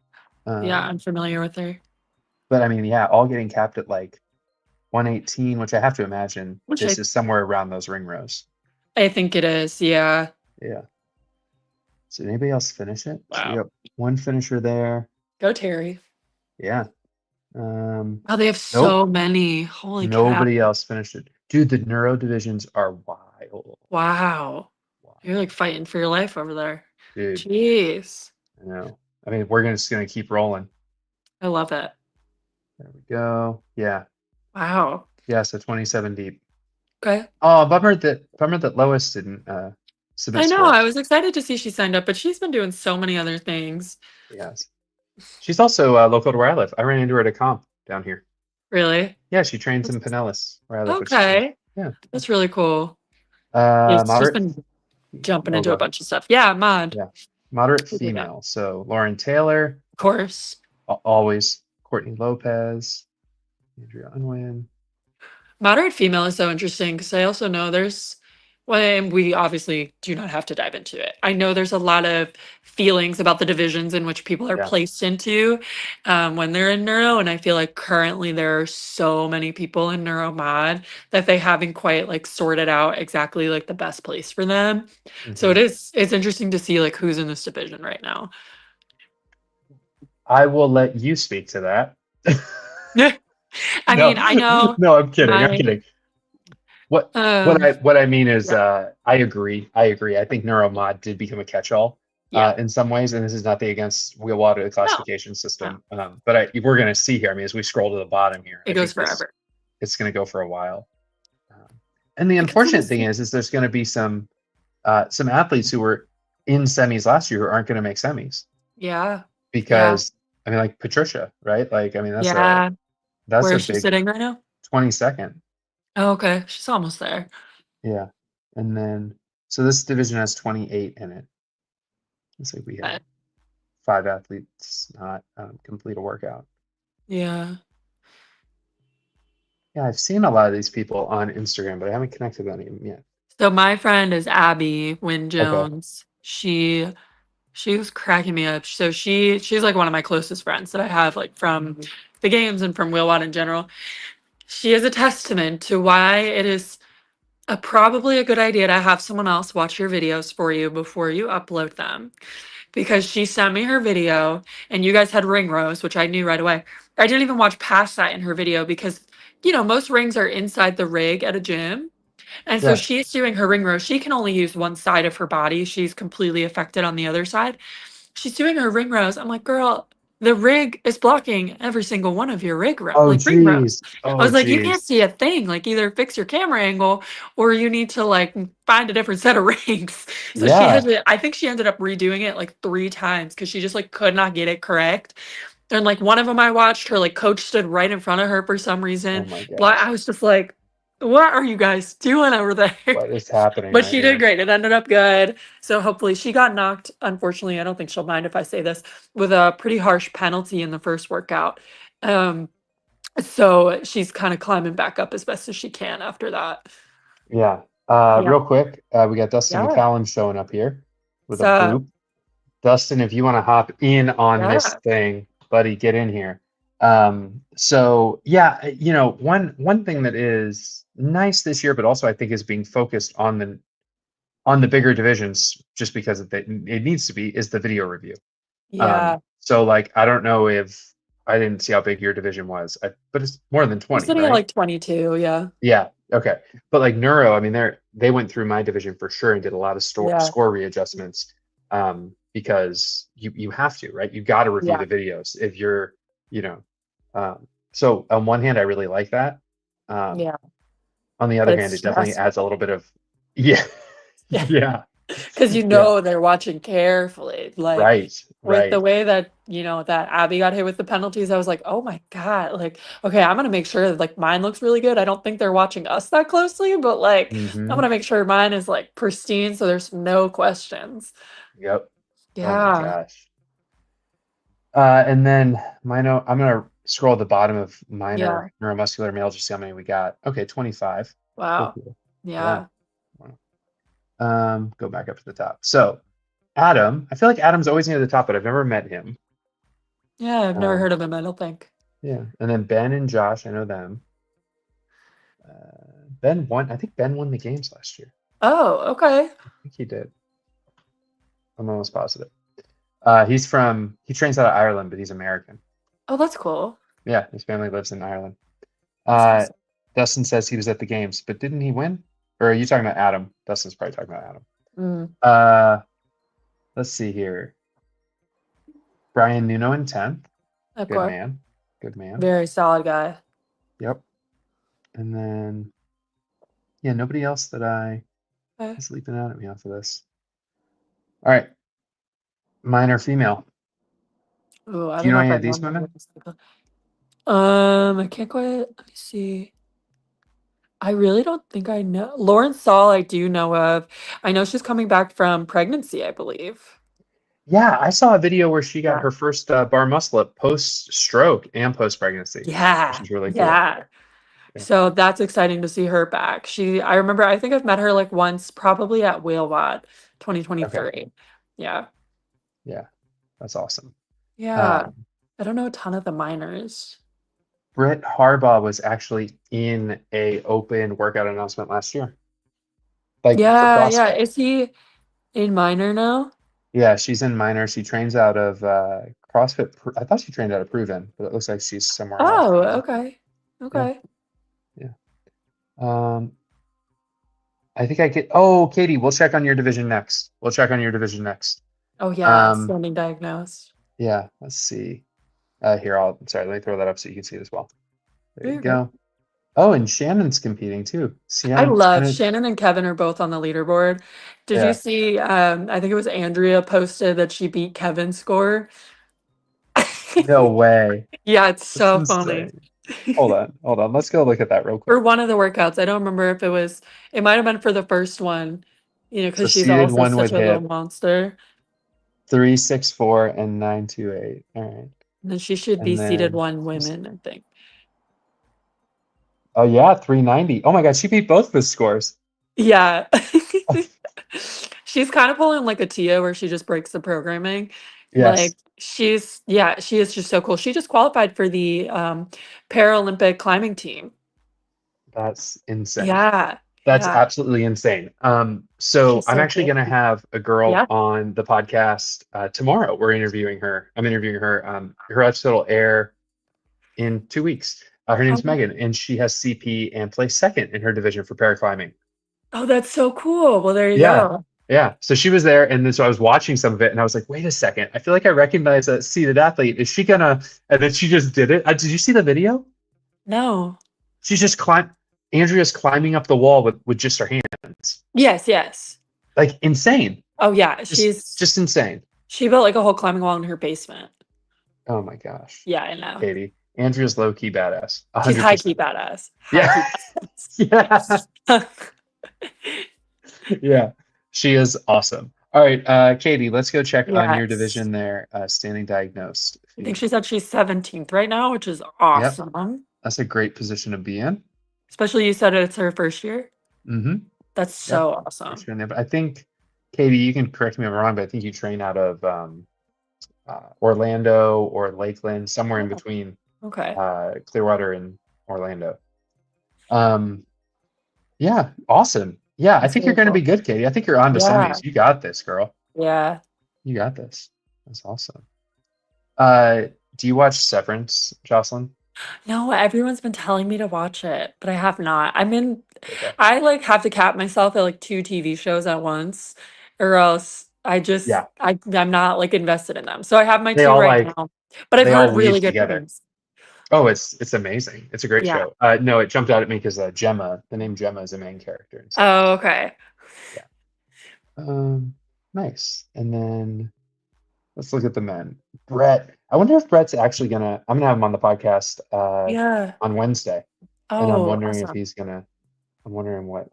Yeah, I'm Um, familiar with her. but I mean, yeah, all getting capped at like 118, which I have to imagine Which this is somewhere around those ring rows. I think it is. Yeah. Yeah. So anybody else finish it? So we Wow. got one finisher there. Go Terry. Yeah. Oh, they have Nope. so many. Holy cow. Nobody else finished it. Dude, the neuro divisions are wild. Wow. You're like fighting for your life over there. Dude, Jeez. I know. I mean, we're just gonna keep rolling. I love it. There we go. Yeah. Wow. Yeah, so 27 deep. Okay. Oh, bummer that Lois didn't submit I know. I scores. was excited to see she signed up, but she's been doing so many other things. Yes. She's also local to where I live. I ran into her at a comp down here. Really? Yeah, she trains in Pinellas, where I live. Which is Okay. yeah. That's really cool. She's Moderate. been jumping Oh, into go a ahead. bunch of stuff. Yeah, mod. Yeah. Moderate We'll do that. female. So Lauren Taylor, Of course. always, of Courtney Lopez, Andrea Unwin. Moderate female is so interesting because I also know there's, well, and we obviously do not have to dive into it. I know there's a lot of feelings about the divisions in which people are Yeah. placed into when they're in neuro. And I feel like currently there are so many people in neuromod that they haven't quite like sorted out exactly like the best place for them. So Hmm. it's interesting to see like who's in this division right now. I will let you speak to that. I No, mean, I know no, I'm kidding. I'm my kidding. What um what I mean is yeah. I agree. I agree. I think neuromod did become a catch-all Yeah. in some ways, and this is nothing against wheelwater the No, classification no. system. But we're going to see here. I mean, as we scroll to the bottom here, It I goes think this forever. it's going to go for a while. And the I can see unfortunate this. thing is there's going to be some athletes who were in semis last year who aren't going to make semis Yeah. Yeah. because I mean, like Patricia, right? Like, I mean, Yeah. that's Where a is she big sitting right now? 22nd. Oh, okay. She's almost there. Yeah. And then, so this division has 28 in it. Let's say we had But 5 athletes not complete a workout. yeah. Yeah, I've seen a lot of these people on Instagram, but I haven't connected with any of them yet. So my friend is Abby Wynn Okay. Jones. She was cracking me up. So she's like one of my closest friends that I have like from the games and from Wheelwatt in general. She is a testament to why it is probably a good idea to have someone else watch your videos for you before you upload them. Because she sent me her video and you guys had ring rows, which I knew right away. I didn't even watch past that in her video because, most rings are inside the rig at a gym. And so Yeah. she's doing her ring row. She can only use one side of her body. She's completely affected on the other side. She's doing her ring rows. I'm like, girl, the rig is blocking every single one of your Oh, like ring rows. geez. I Oh, was like, you can't geez. see a thing. Like either fix your camera angle or you need to like find a different set of rings. So she had Yeah. to, I think she ended up redoing it like 3 times because she just like could not get it correct. And like one of them I watched, her like coach stood right in front of her for some Oh reason. my I gosh. was just like, what are you guys doing over there? What is happening But right she did here? great. It ended up good. So hopefully she got knocked. Unfortunately, I don't think she'll mind if I say this, with a pretty harsh penalty in the first workout. Um, so she's kind of climbing back up as best as she can after that. Yeah. Yeah. Real quick, we got Dustin Yeah. McCallum showing up here with a So boop. Dustin, if you want to hop in on this yeah. thing, buddy, get in here. So yeah, one thing that is nice this year, but also I think is being focused on the bigger divisions, just because it needs to be, is the video review. Yeah. So like I don't know if I didn't see how big your division was, but it's more than We're 20, sitting at right? like 22. Yeah. Yeah. Okay. But like neuro, I mean, they went through my division for sure and did a lot of Yeah. score readjustments because you have to, right? You got to review Yeah. the videos if you're, you know. So on one hand, I really like that. Um, Yeah. on the But other it's hand, it definitely stressful. adds a little bit of yeah, Yeah. yeah, Because yeah. they're watching carefully. Like Right, with the right. way that, that Abby got hit with the penalties, I was like, oh my God. Like, okay, I'm gonna make sure that like mine looks really good. I don't think they're watching us that closely, but like I'm Mm-hmm. gonna make sure mine is like pristine so there's no questions. Yep. Oh my Yeah. gosh. And then I'm gonna scroll at the bottom of Yeah. minor neuromuscular male, just see how many we got. Okay, 25. Cool, Wow. cool. Yeah. Yeah. Wow. Go back up to the top. So Adam, I feel like Adam's always near the top, but I've never met him. Yeah. I've never Um, heard of him, I don't think. yeah. And then Ben and Josh, I know them. Ben won. I think Ben won the games last year. Oh, okay. I think he did. I'm almost positive. He trains out of Ireland, but he's American. Oh, that's cool. Yeah, his family lives in Ireland. That's Uh, awesome. Dustin says he was at the games, but didn't he win? Or are you talking about Adam? Dustin's probably talking about Adam. Mm, Uh, let's see here. Brian Nuno in 10th. of Good course. man. Good man. Very solid guy. Yep. And then, yeah, nobody else that I Okay. is leaping out at me off of this. All right. Minor female. Oh, I Do you don't know know if any I of know these any women? of these people. I can't quite. Let me see. I really don't think I know. Lauren Saul, I do know of. I know she's coming back from pregnancy, I believe. Yeah, I saw a video where she got Yeah. her first bar muscle up post stroke and post pregnancy, which Yeah. is really cool. Yeah. Yeah. So that's exciting to see her back. I remember, I think I've met her like once, probably at Whale-Wad Okay. 2023. Yeah. Yeah, that's awesome. Yeah. Um, I don't know a ton of the minors. Britt Harbaugh was actually in a open workout announcement last year, like for Yeah. Yeah. CrossFit. Is he in minor now? Yeah, she's in minor. She trains out of CrossFit. I thought she trained out of Proven, but it looks like she's somewhere else Oh, now. okay. Yeah, Okay. yeah. Um, I think I get. Oh, Katie, we'll check on your division next. We'll check on your division next. Oh, yeah. Um, Standing diagnosed. yeah. Let's see. Here, sorry. Let me throw that up so you can see it as well. There you There you go. go. Oh, and Shannon's competing too. I Shannon, love Shannon. Shannon and Kevin are both on the leaderboard. Did you Yeah. see? I think it was Andrea posted that she beat Kevin's score. No way. Yeah, it's That's so funny. insane. Hold on. Hold on. Let's go look at that real For quick. one of the workouts, I don't remember if it might have been for the first one, So because she's seated also one such with a little hip, monster. 364 and 928. All right. And then she should be And seated then, one women, I think. oh yeah, 390. Oh my God, she beat both the scores. Yeah. She's kind of pulling like a Tia where she just breaks the programming. Yes, Like yeah, she is just so cool. She just qualified for the Paralympic climbing team. that's insane. Yeah. That's Yeah. absolutely insane. So She's I'm so actually cool. going to have a girl Yeah. on the podcast tomorrow. We're interviewing her. I'm interviewing her. Her episode will air in 2 weeks. Her name's Oh, Megan, and she has CP and placed second in her division for paraclimbing. oh, that's so cool. Well, there you Yeah, go. yeah. So she was there, and then so I was watching some of it, and I was like, "Wait a second! I feel like I recognize that seated athlete. Is she gonna?" And then she just did it. Did you see the video? No. She's just climb. Andrea's climbing up the wall with just her hands, Yes, yes. like insane. Oh yeah. Just insane. She built like a whole climbing wall in her basement. Oh my gosh, Yeah, I know. Katie. Andrea's low key badass. A She's hundred high key percent. badass. High Yeah, key yeah, badass. yeah. She is awesome. All right, Katie, let's go check on your Yes. division there. Standing diagnosed I think female. she said she's 17th right now, which is Yep, awesome. that's a great position to be in. Especially you said it's her first year. Mm-hmm. That's Yep. so First awesome. year in there. But I think, Katie, you can correct me if I'm wrong, but I think you train out of Orlando or Lakeland, somewhere in Oh, between okay. Clearwater and Orlando. Um, yeah, awesome. Yeah, I That's think you're really going to be cool. good, Katie. I think you're on to some of Yeah. these. You got this, girl. Yeah. You got this. That's awesome. Uh, do you watch Severance, Jocelyn? No, everyone's been telling me to watch it, but I have not. Okay. I like have to cap myself at like two TV shows at once, or else Yeah, I'm not like invested in them. So I have my they two all right like now, but I've they heard all really weave good together. things. Oh, it's amazing. It's a great Yeah. show. No, it jumped out at me because Gemma, the name Gemma, is a main character in Oh, Severance. okay. Yeah. Nice. And then let's look at the men. Brett. I wonder if Brett's actually gonna. I'm gonna have him on the podcast Yeah. on Wednesday, and I'm Oh, wondering if awesome. he's gonna. I'm wondering what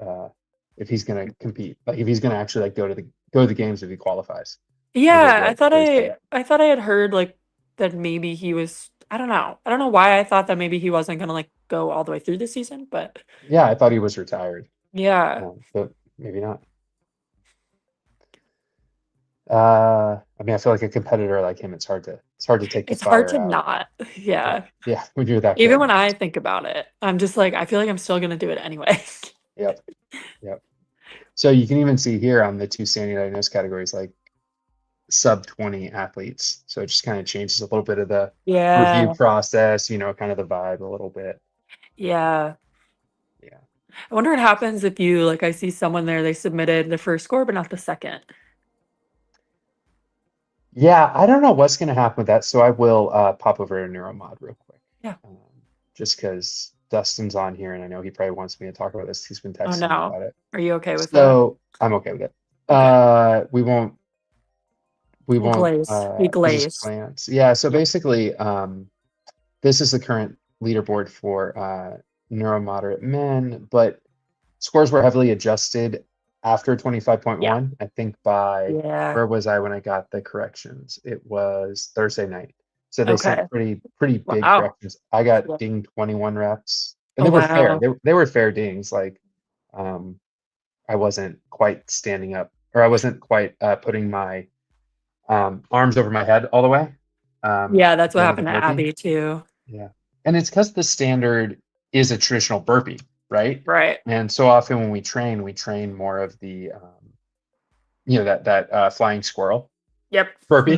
if he's gonna compete. Like if he's gonna actually like go to the games if he qualifies. A little bit Yeah, what he's saying. I thought I had heard like that maybe he was, I don't know. I don't know why I thought that maybe he wasn't gonna like go all the way through the season, but Yeah, I thought he was retired, yeah. but maybe not. I mean, I feel like a competitor like him, it's hard to take the It's hard fire to out. not. Yeah, Yeah. yeah, when you're that Even good. when I think about it, I'm just like, I feel like I'm still gonna do it anyway. Yep, yep. So you can even see here on the two standing diagnosed categories, like sub 20 athletes. So it just kind of changes a little bit of the review Yeah. process, kind of the vibe a little bit. Yeah. Yeah. I wonder what happens if you like I see someone there, they submitted the first score, but not the second. Yeah, I don't know what's going to happen with that. So I will pop over to Neuromod real quick. Yeah. Um, just because Dustin's on here and I know he probably wants me to talk about this. He's been Oh texting me no. about it. Are you okay with that? So I'm okay with it. Okay. We won't we We'll won't glaze. We we'll just glaze. glance. Yeah, so Yeah. basically this is the current leaderboard for neuromoderate men, but scores were heavily adjusted after 25.1. I think by, Yeah. where was I when I got the corrections? It was Thursday night. So they Okay. sent pretty big Wow. corrections. I got Yeah. dinged 21 reps, and Oh, they were fair. wow. They were fair dings. Like, um, I wasn't quite standing up, or I wasn't quite putting my arms over my head all the way Yeah, at that's the what end of the happened to burpee. Abby too. Yeah. And it's because the standard is a traditional burpee, right? Right. And so often when we train more of the, that flying squirrel Yep. burpee,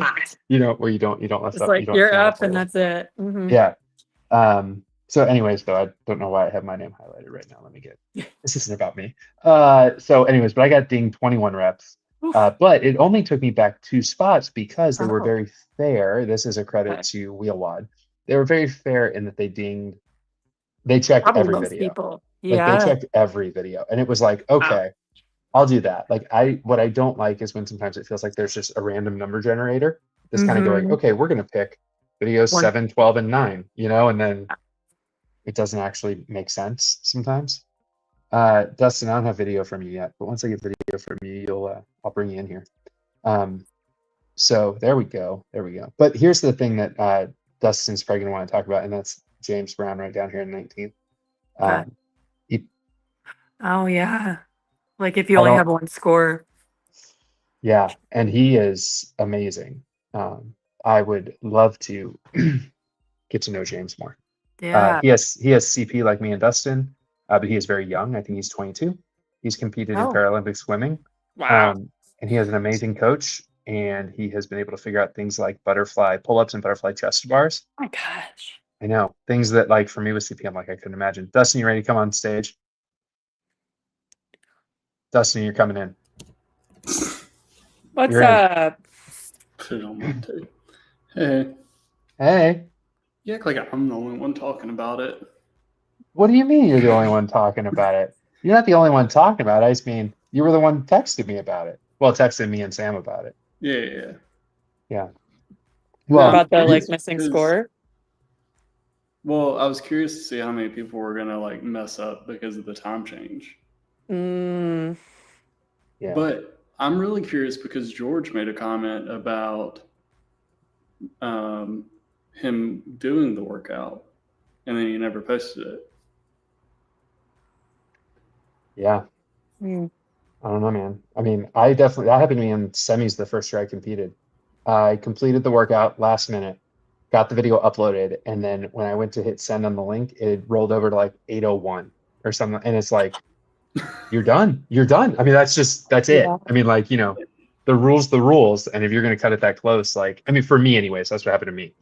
where you don't lift It's up, you like don't you're stand up up all and the way. that's it. Hmm. Yeah. So anyways, though, I don't know why I have my name highlighted right now. Let me get, this isn't about me. So anyways, but I got dinged 21 reps. Oof. But it only took me back 2 spots because they were Oh, very fair. This is a credit okay. to Wheelwad. They were very fair in that they checked Probably every most video. people. Like they Yeah. checked every video. And it was like, Wow. okay, I'll do that. Like what I don't like is when sometimes it feels like there's just a random number generator that's kind of going, Hmm. okay, we're gonna pick videos One. 7, 12, and 9, and then it doesn't actually make sense sometimes. Dustin, I don't have video from you yet, but once I get video from you, I'll bring you in here. Um, so there we go. There we go. But here's the thing that Dustin's probably gonna want to talk about, and that's James Brown right down here in 19th. Okay. Um, he, Oh, yeah. Like if you I only don't, have one score. yeah, and he is amazing. I would love to get to know James more. Yeah. He has CP like me and Dustin, but he is very young. I think he's 22. He's competed in Oh, Paralympic swimming, wow. and he has an amazing coach. And he has been able to figure out things like butterfly pull-ups and butterfly chest bars. My gosh. I know things that, like, for me with CP, I'm like, I couldn't imagine. Dustin, you ready to come on stage? Dustin, you're coming in. What's You're in. up? Put it on my tape. Hey, Hey, you act like I'm the only one talking about it. what do you mean you're the only one talking about it? You're not the only one talking about it. I just mean you were the one texting me about it. Well, texting me and Sam about it. Yeah. Yeah. No, Well, I'm About the curious missing because, score? well, I was curious to see how many people were gonna mess up because of the time change. Mm, yeah. But I'm really curious because George made a comment about him doing the workout, and then he never posted it. Yeah. mm. I don't know, man. I mean, that happened to me in semis the first year I competed. I completed the workout last minute, got the video uploaded, and then when I went to hit send on the link, it rolled over to like 8:01 or something. And it's like, you're done. You're done. I mean, that's it. Yeah. I mean, like, the rules. And if you're going to cut it that close, like, I mean, for me anyways, that's what happened to me.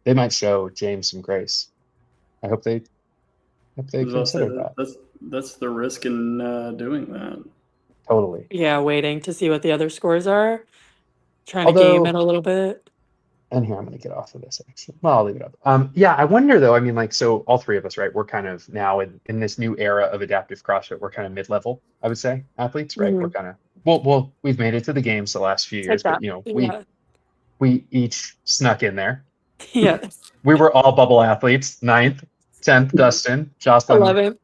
They might show James some grace. I hope they As I consider said, that. that's the risk in doing that. Totally. Yeah, waiting to see what the other scores are. Trying to game it Although, a little bit. and here, I'm going to get off of this actually. Well, I'll leave it up. Yeah, I wonder though. I mean, like, so all three of us, right? We're kind of now in this new era of adaptive CrossFit. We're kind of mid-level, I would say, athletes, right? We're Hmm. kind of, we've made it to the games the last few Take years, but that. we Yeah. we each snuck in there. Yes. We were all bubble athletes. 9th, 10th, Dustin, Jocelyn. 11.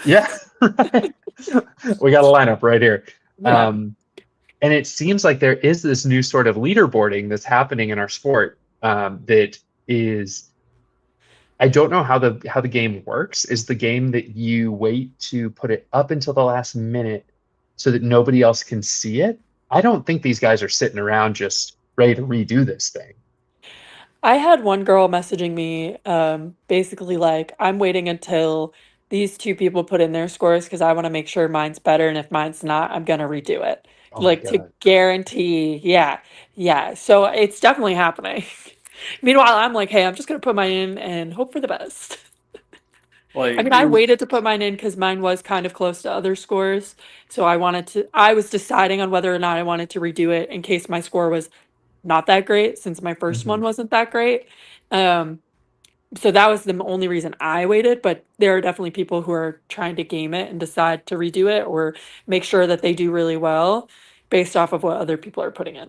Yeah, right. We got a lineup right here. Yeah. And it seems like there is this new sort of leaderboarding that's happening in our sport, that is, I don't know how the game works. Is the game that you wait to put it up until the last minute so that nobody else can see it? I don't think these guys are sitting around just ready to redo this thing. I had one girl messaging me, basically like, I'm waiting until these two people put in their scores because I want to make sure mine's better. And if mine's not, I'm gonna redo it. Oh my Like to God. guarantee, yeah, yeah. So it's definitely happening. Meanwhile, I'm like, hey, I'm just gonna put mine in and hope for the best. I Like, mean, I waited to put mine in because mine was kind of close to other scores. So I was deciding on whether or not I wanted to redo it in case my score was not that great since my first one Mhm. wasn't that great. Um, so that was the only reason I waited, but there are definitely people who are trying to game it and decide to redo it or make sure that they do really well based off of what other people are putting in.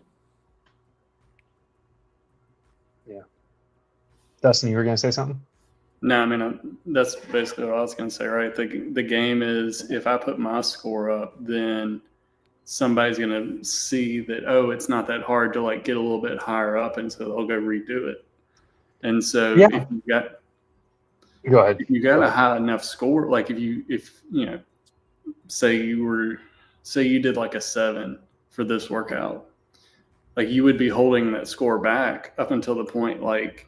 Yeah. Dustin, you were gonna say something? no, I mean that's basically what I was gonna say, right? The game is if I put my score up, then somebody's going to see that, oh, it's not that hard to like get a little bit higher up, and so they'll go redo it. And so Yeah. if Go ahead. if you got a high enough score, like if you know, say you did like a 7 for this workout, like you would be holding that score back up until the point like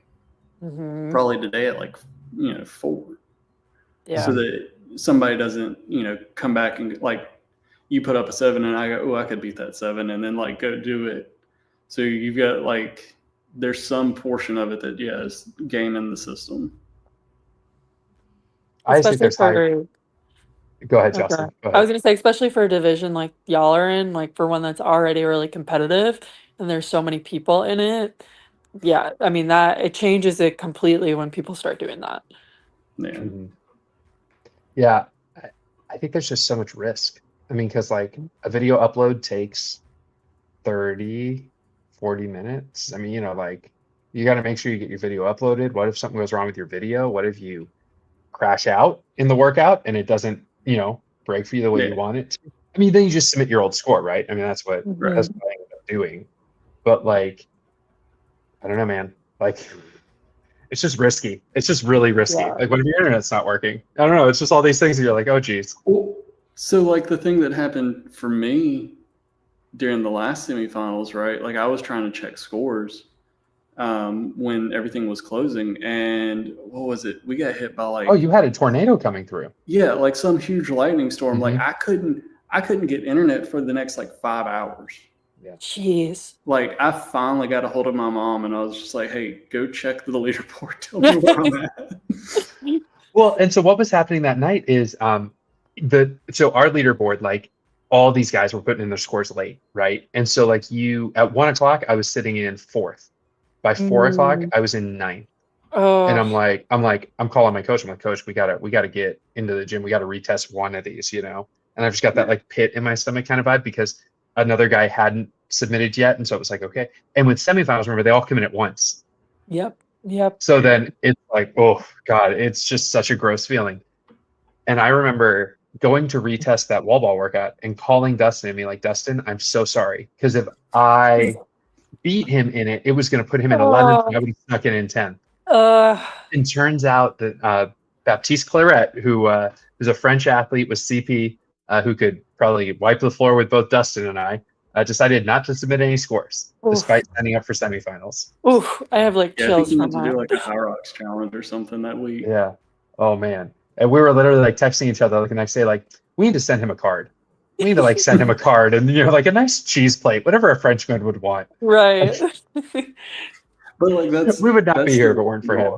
probably today at like 4. Yeah. So that somebody doesn't come back and like you put up a 7 and I go, oh, I could beat that 7, and then like go do it. So you've got like there's some portion of it that is game in the system. I just think there's for Go ahead, Jocelyn. Go I was ahead. gonna say, especially for a division like y'all are in, like for one that's already really competitive and there's so many people in it. Yeah, I mean that it changes it completely when people start doing that. Yeah. Mhm. Yeah, I think there's just so much risk. I mean, because like a video upload takes 30, 40 minutes. I mean, like you got to make sure you get your video uploaded. What if something goes wrong with your video? What if you crash out in the workout and it doesn't, break for you the way you want it to? I mean, then you just submit your old score, right? I mean, that's what I ended up doing. But like, I don't know, man. Like, it's just risky. It's just really risky. Yeah. Like when your internet's not working, I don't know. It's just all these things that you're like, oh, geez. So like the thing that happened for me during the last semifinals, right? Like I was trying to check scores when everything was closing, and what was it? We got hit by like, oh, you had a tornado coming through. Yeah, like some huge lightning storm. Mm-hmm. Like I couldn't get internet for the next like 5 hours. Yeah. Jeez. Like I finally got a hold of my mom, and I was just like, "Hey, go check the leaderboard. Tell me where I'm at." Well, and so what was happening that night is so our leaderboard, like all these guys were putting in their scores late, right? And so like at 1 o'clock, I was sitting in 4th. By 4 o'clock, I was in 9th. And I'm calling my coach. I'm like, Coach, we gotta get into the gym. We gotta retest one of these, And I've just got that like pit in my stomach kind of vibe because another guy hadn't submitted yet, and so it was like, okay. And with semifinals, remember, they all come in at once. Yep. So then it's like, oh God, it's just such a gross feeling. And I remember going to retest that wall ball workout and calling Dustin and being like, Dustin, I'm so sorry, because if I beat him in it, it was going to put him in 11th, and I would have snuck in 10th. And turns out that Baptiste Claret, who is a French athlete with CP, who could probably wipe the floor with both Dustin and I, decided not to submit any scores despite signing up for semifinals. Oof, I have like chills from that. To do like a High Rocks challenge or something that week. Yeah. Oh man. And we were literally like texting each other like the next day, like, we need to send him a card. We need to like send him a card and like a nice cheese plate, whatever a Frenchman would want. Right. But like we would not be here if it weren't for him.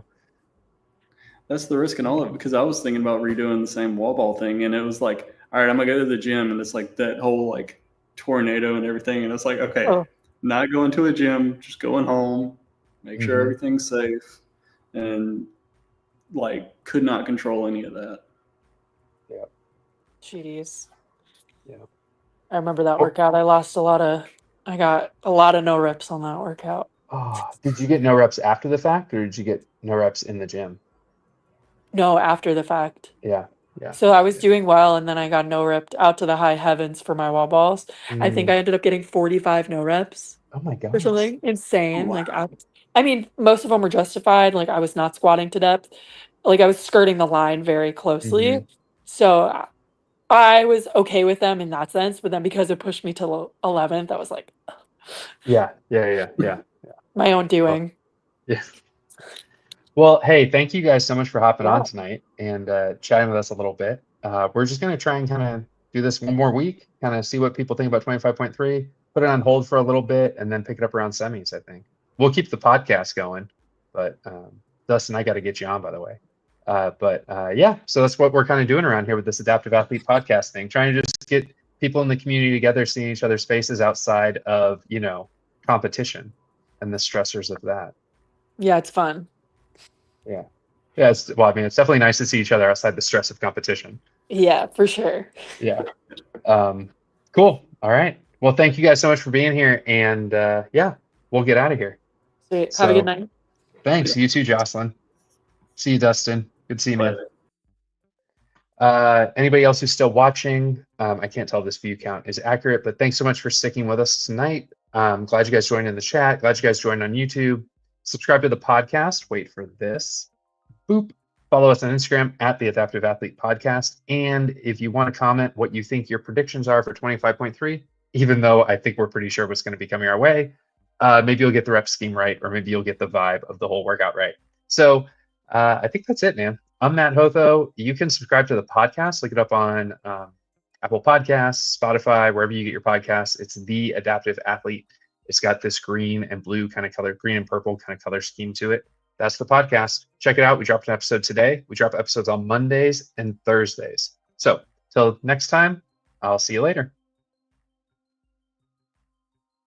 That's the risk in all of it, because I was thinking about redoing the same wall ball thing, and it was like, all right, I'm gonna go to the gym, and it's like that whole like tornado and everything, and it's like, okay, not going to a gym, just going home, make sure everything's safe, and like could not control any of that. Yeah. Jeez. Yeah. I remember that workout. I got a lot of no reps on that workout. Oh, did you get no reps after the fact, or did you get no reps in the gym? No, after the fact. Yeah. So I was doing well, and then I got no repped out to the high heavens for my wall balls. I think I ended up getting 45 no reps. Oh my god. Or something insane. Wow. Like I mean, most of them were justified. Like I was not squatting to depth. Like I was skirting the line very closely. So I was okay with them in that sense, but then because it pushed me to 11th, I was like, Yeah. My own doing. Yeah. Well, hey, thank you guys so much for hopping on tonight and chatting with us a little bit. We're just going to try and kind of do this one more week, kind of see what people think about 25.3, put it on hold for a little bit, and then pick it up around semis, I think. We'll keep the podcast going, but Dustin, I got to get you on, by the way. Yeah, so that's what we're kind of doing around here with this Adaptive Athlete podcast thing, trying to just get people in the community together, seeing each other's faces outside of, competition and the stressors of that. Yeah, it's fun. Yeah. It's definitely nice to see each other outside the stress of competition. Yeah, for sure. Yeah. Cool. All right. Well, thank you guys so much for being here, and we'll get out of here. Sweet. Have a good night. Thanks. You too, Jocelyn. See you, Dustin. Good seeing you. Anybody else who's still watching, I can't tell if this view count is accurate, but thanks so much for sticking with us tonight. Glad you guys joined in the chat. Glad you guys joined on YouTube. Subscribe to the podcast. Wait for this. Boop. Follow us on Instagram at the Adaptive Athlete Podcast. And if you want to comment what you think your predictions are for 25.3, even though I think we're pretty sure what's going to be coming our way, maybe you'll get the rep scheme right, or maybe you'll get the vibe of the whole workout right. So I think that's it, man. I'm Matt Hotho. You can subscribe to the podcast. Look it up on Apple Podcasts, Spotify, wherever you get your podcasts. It's The Adaptive Athlete. It's got this green and blue kind of color, green and purple kind of color scheme to it. That's the podcast. Check it out. We dropped an episode today. We drop episodes on Mondays and Thursdays. So till next time, I'll see you later.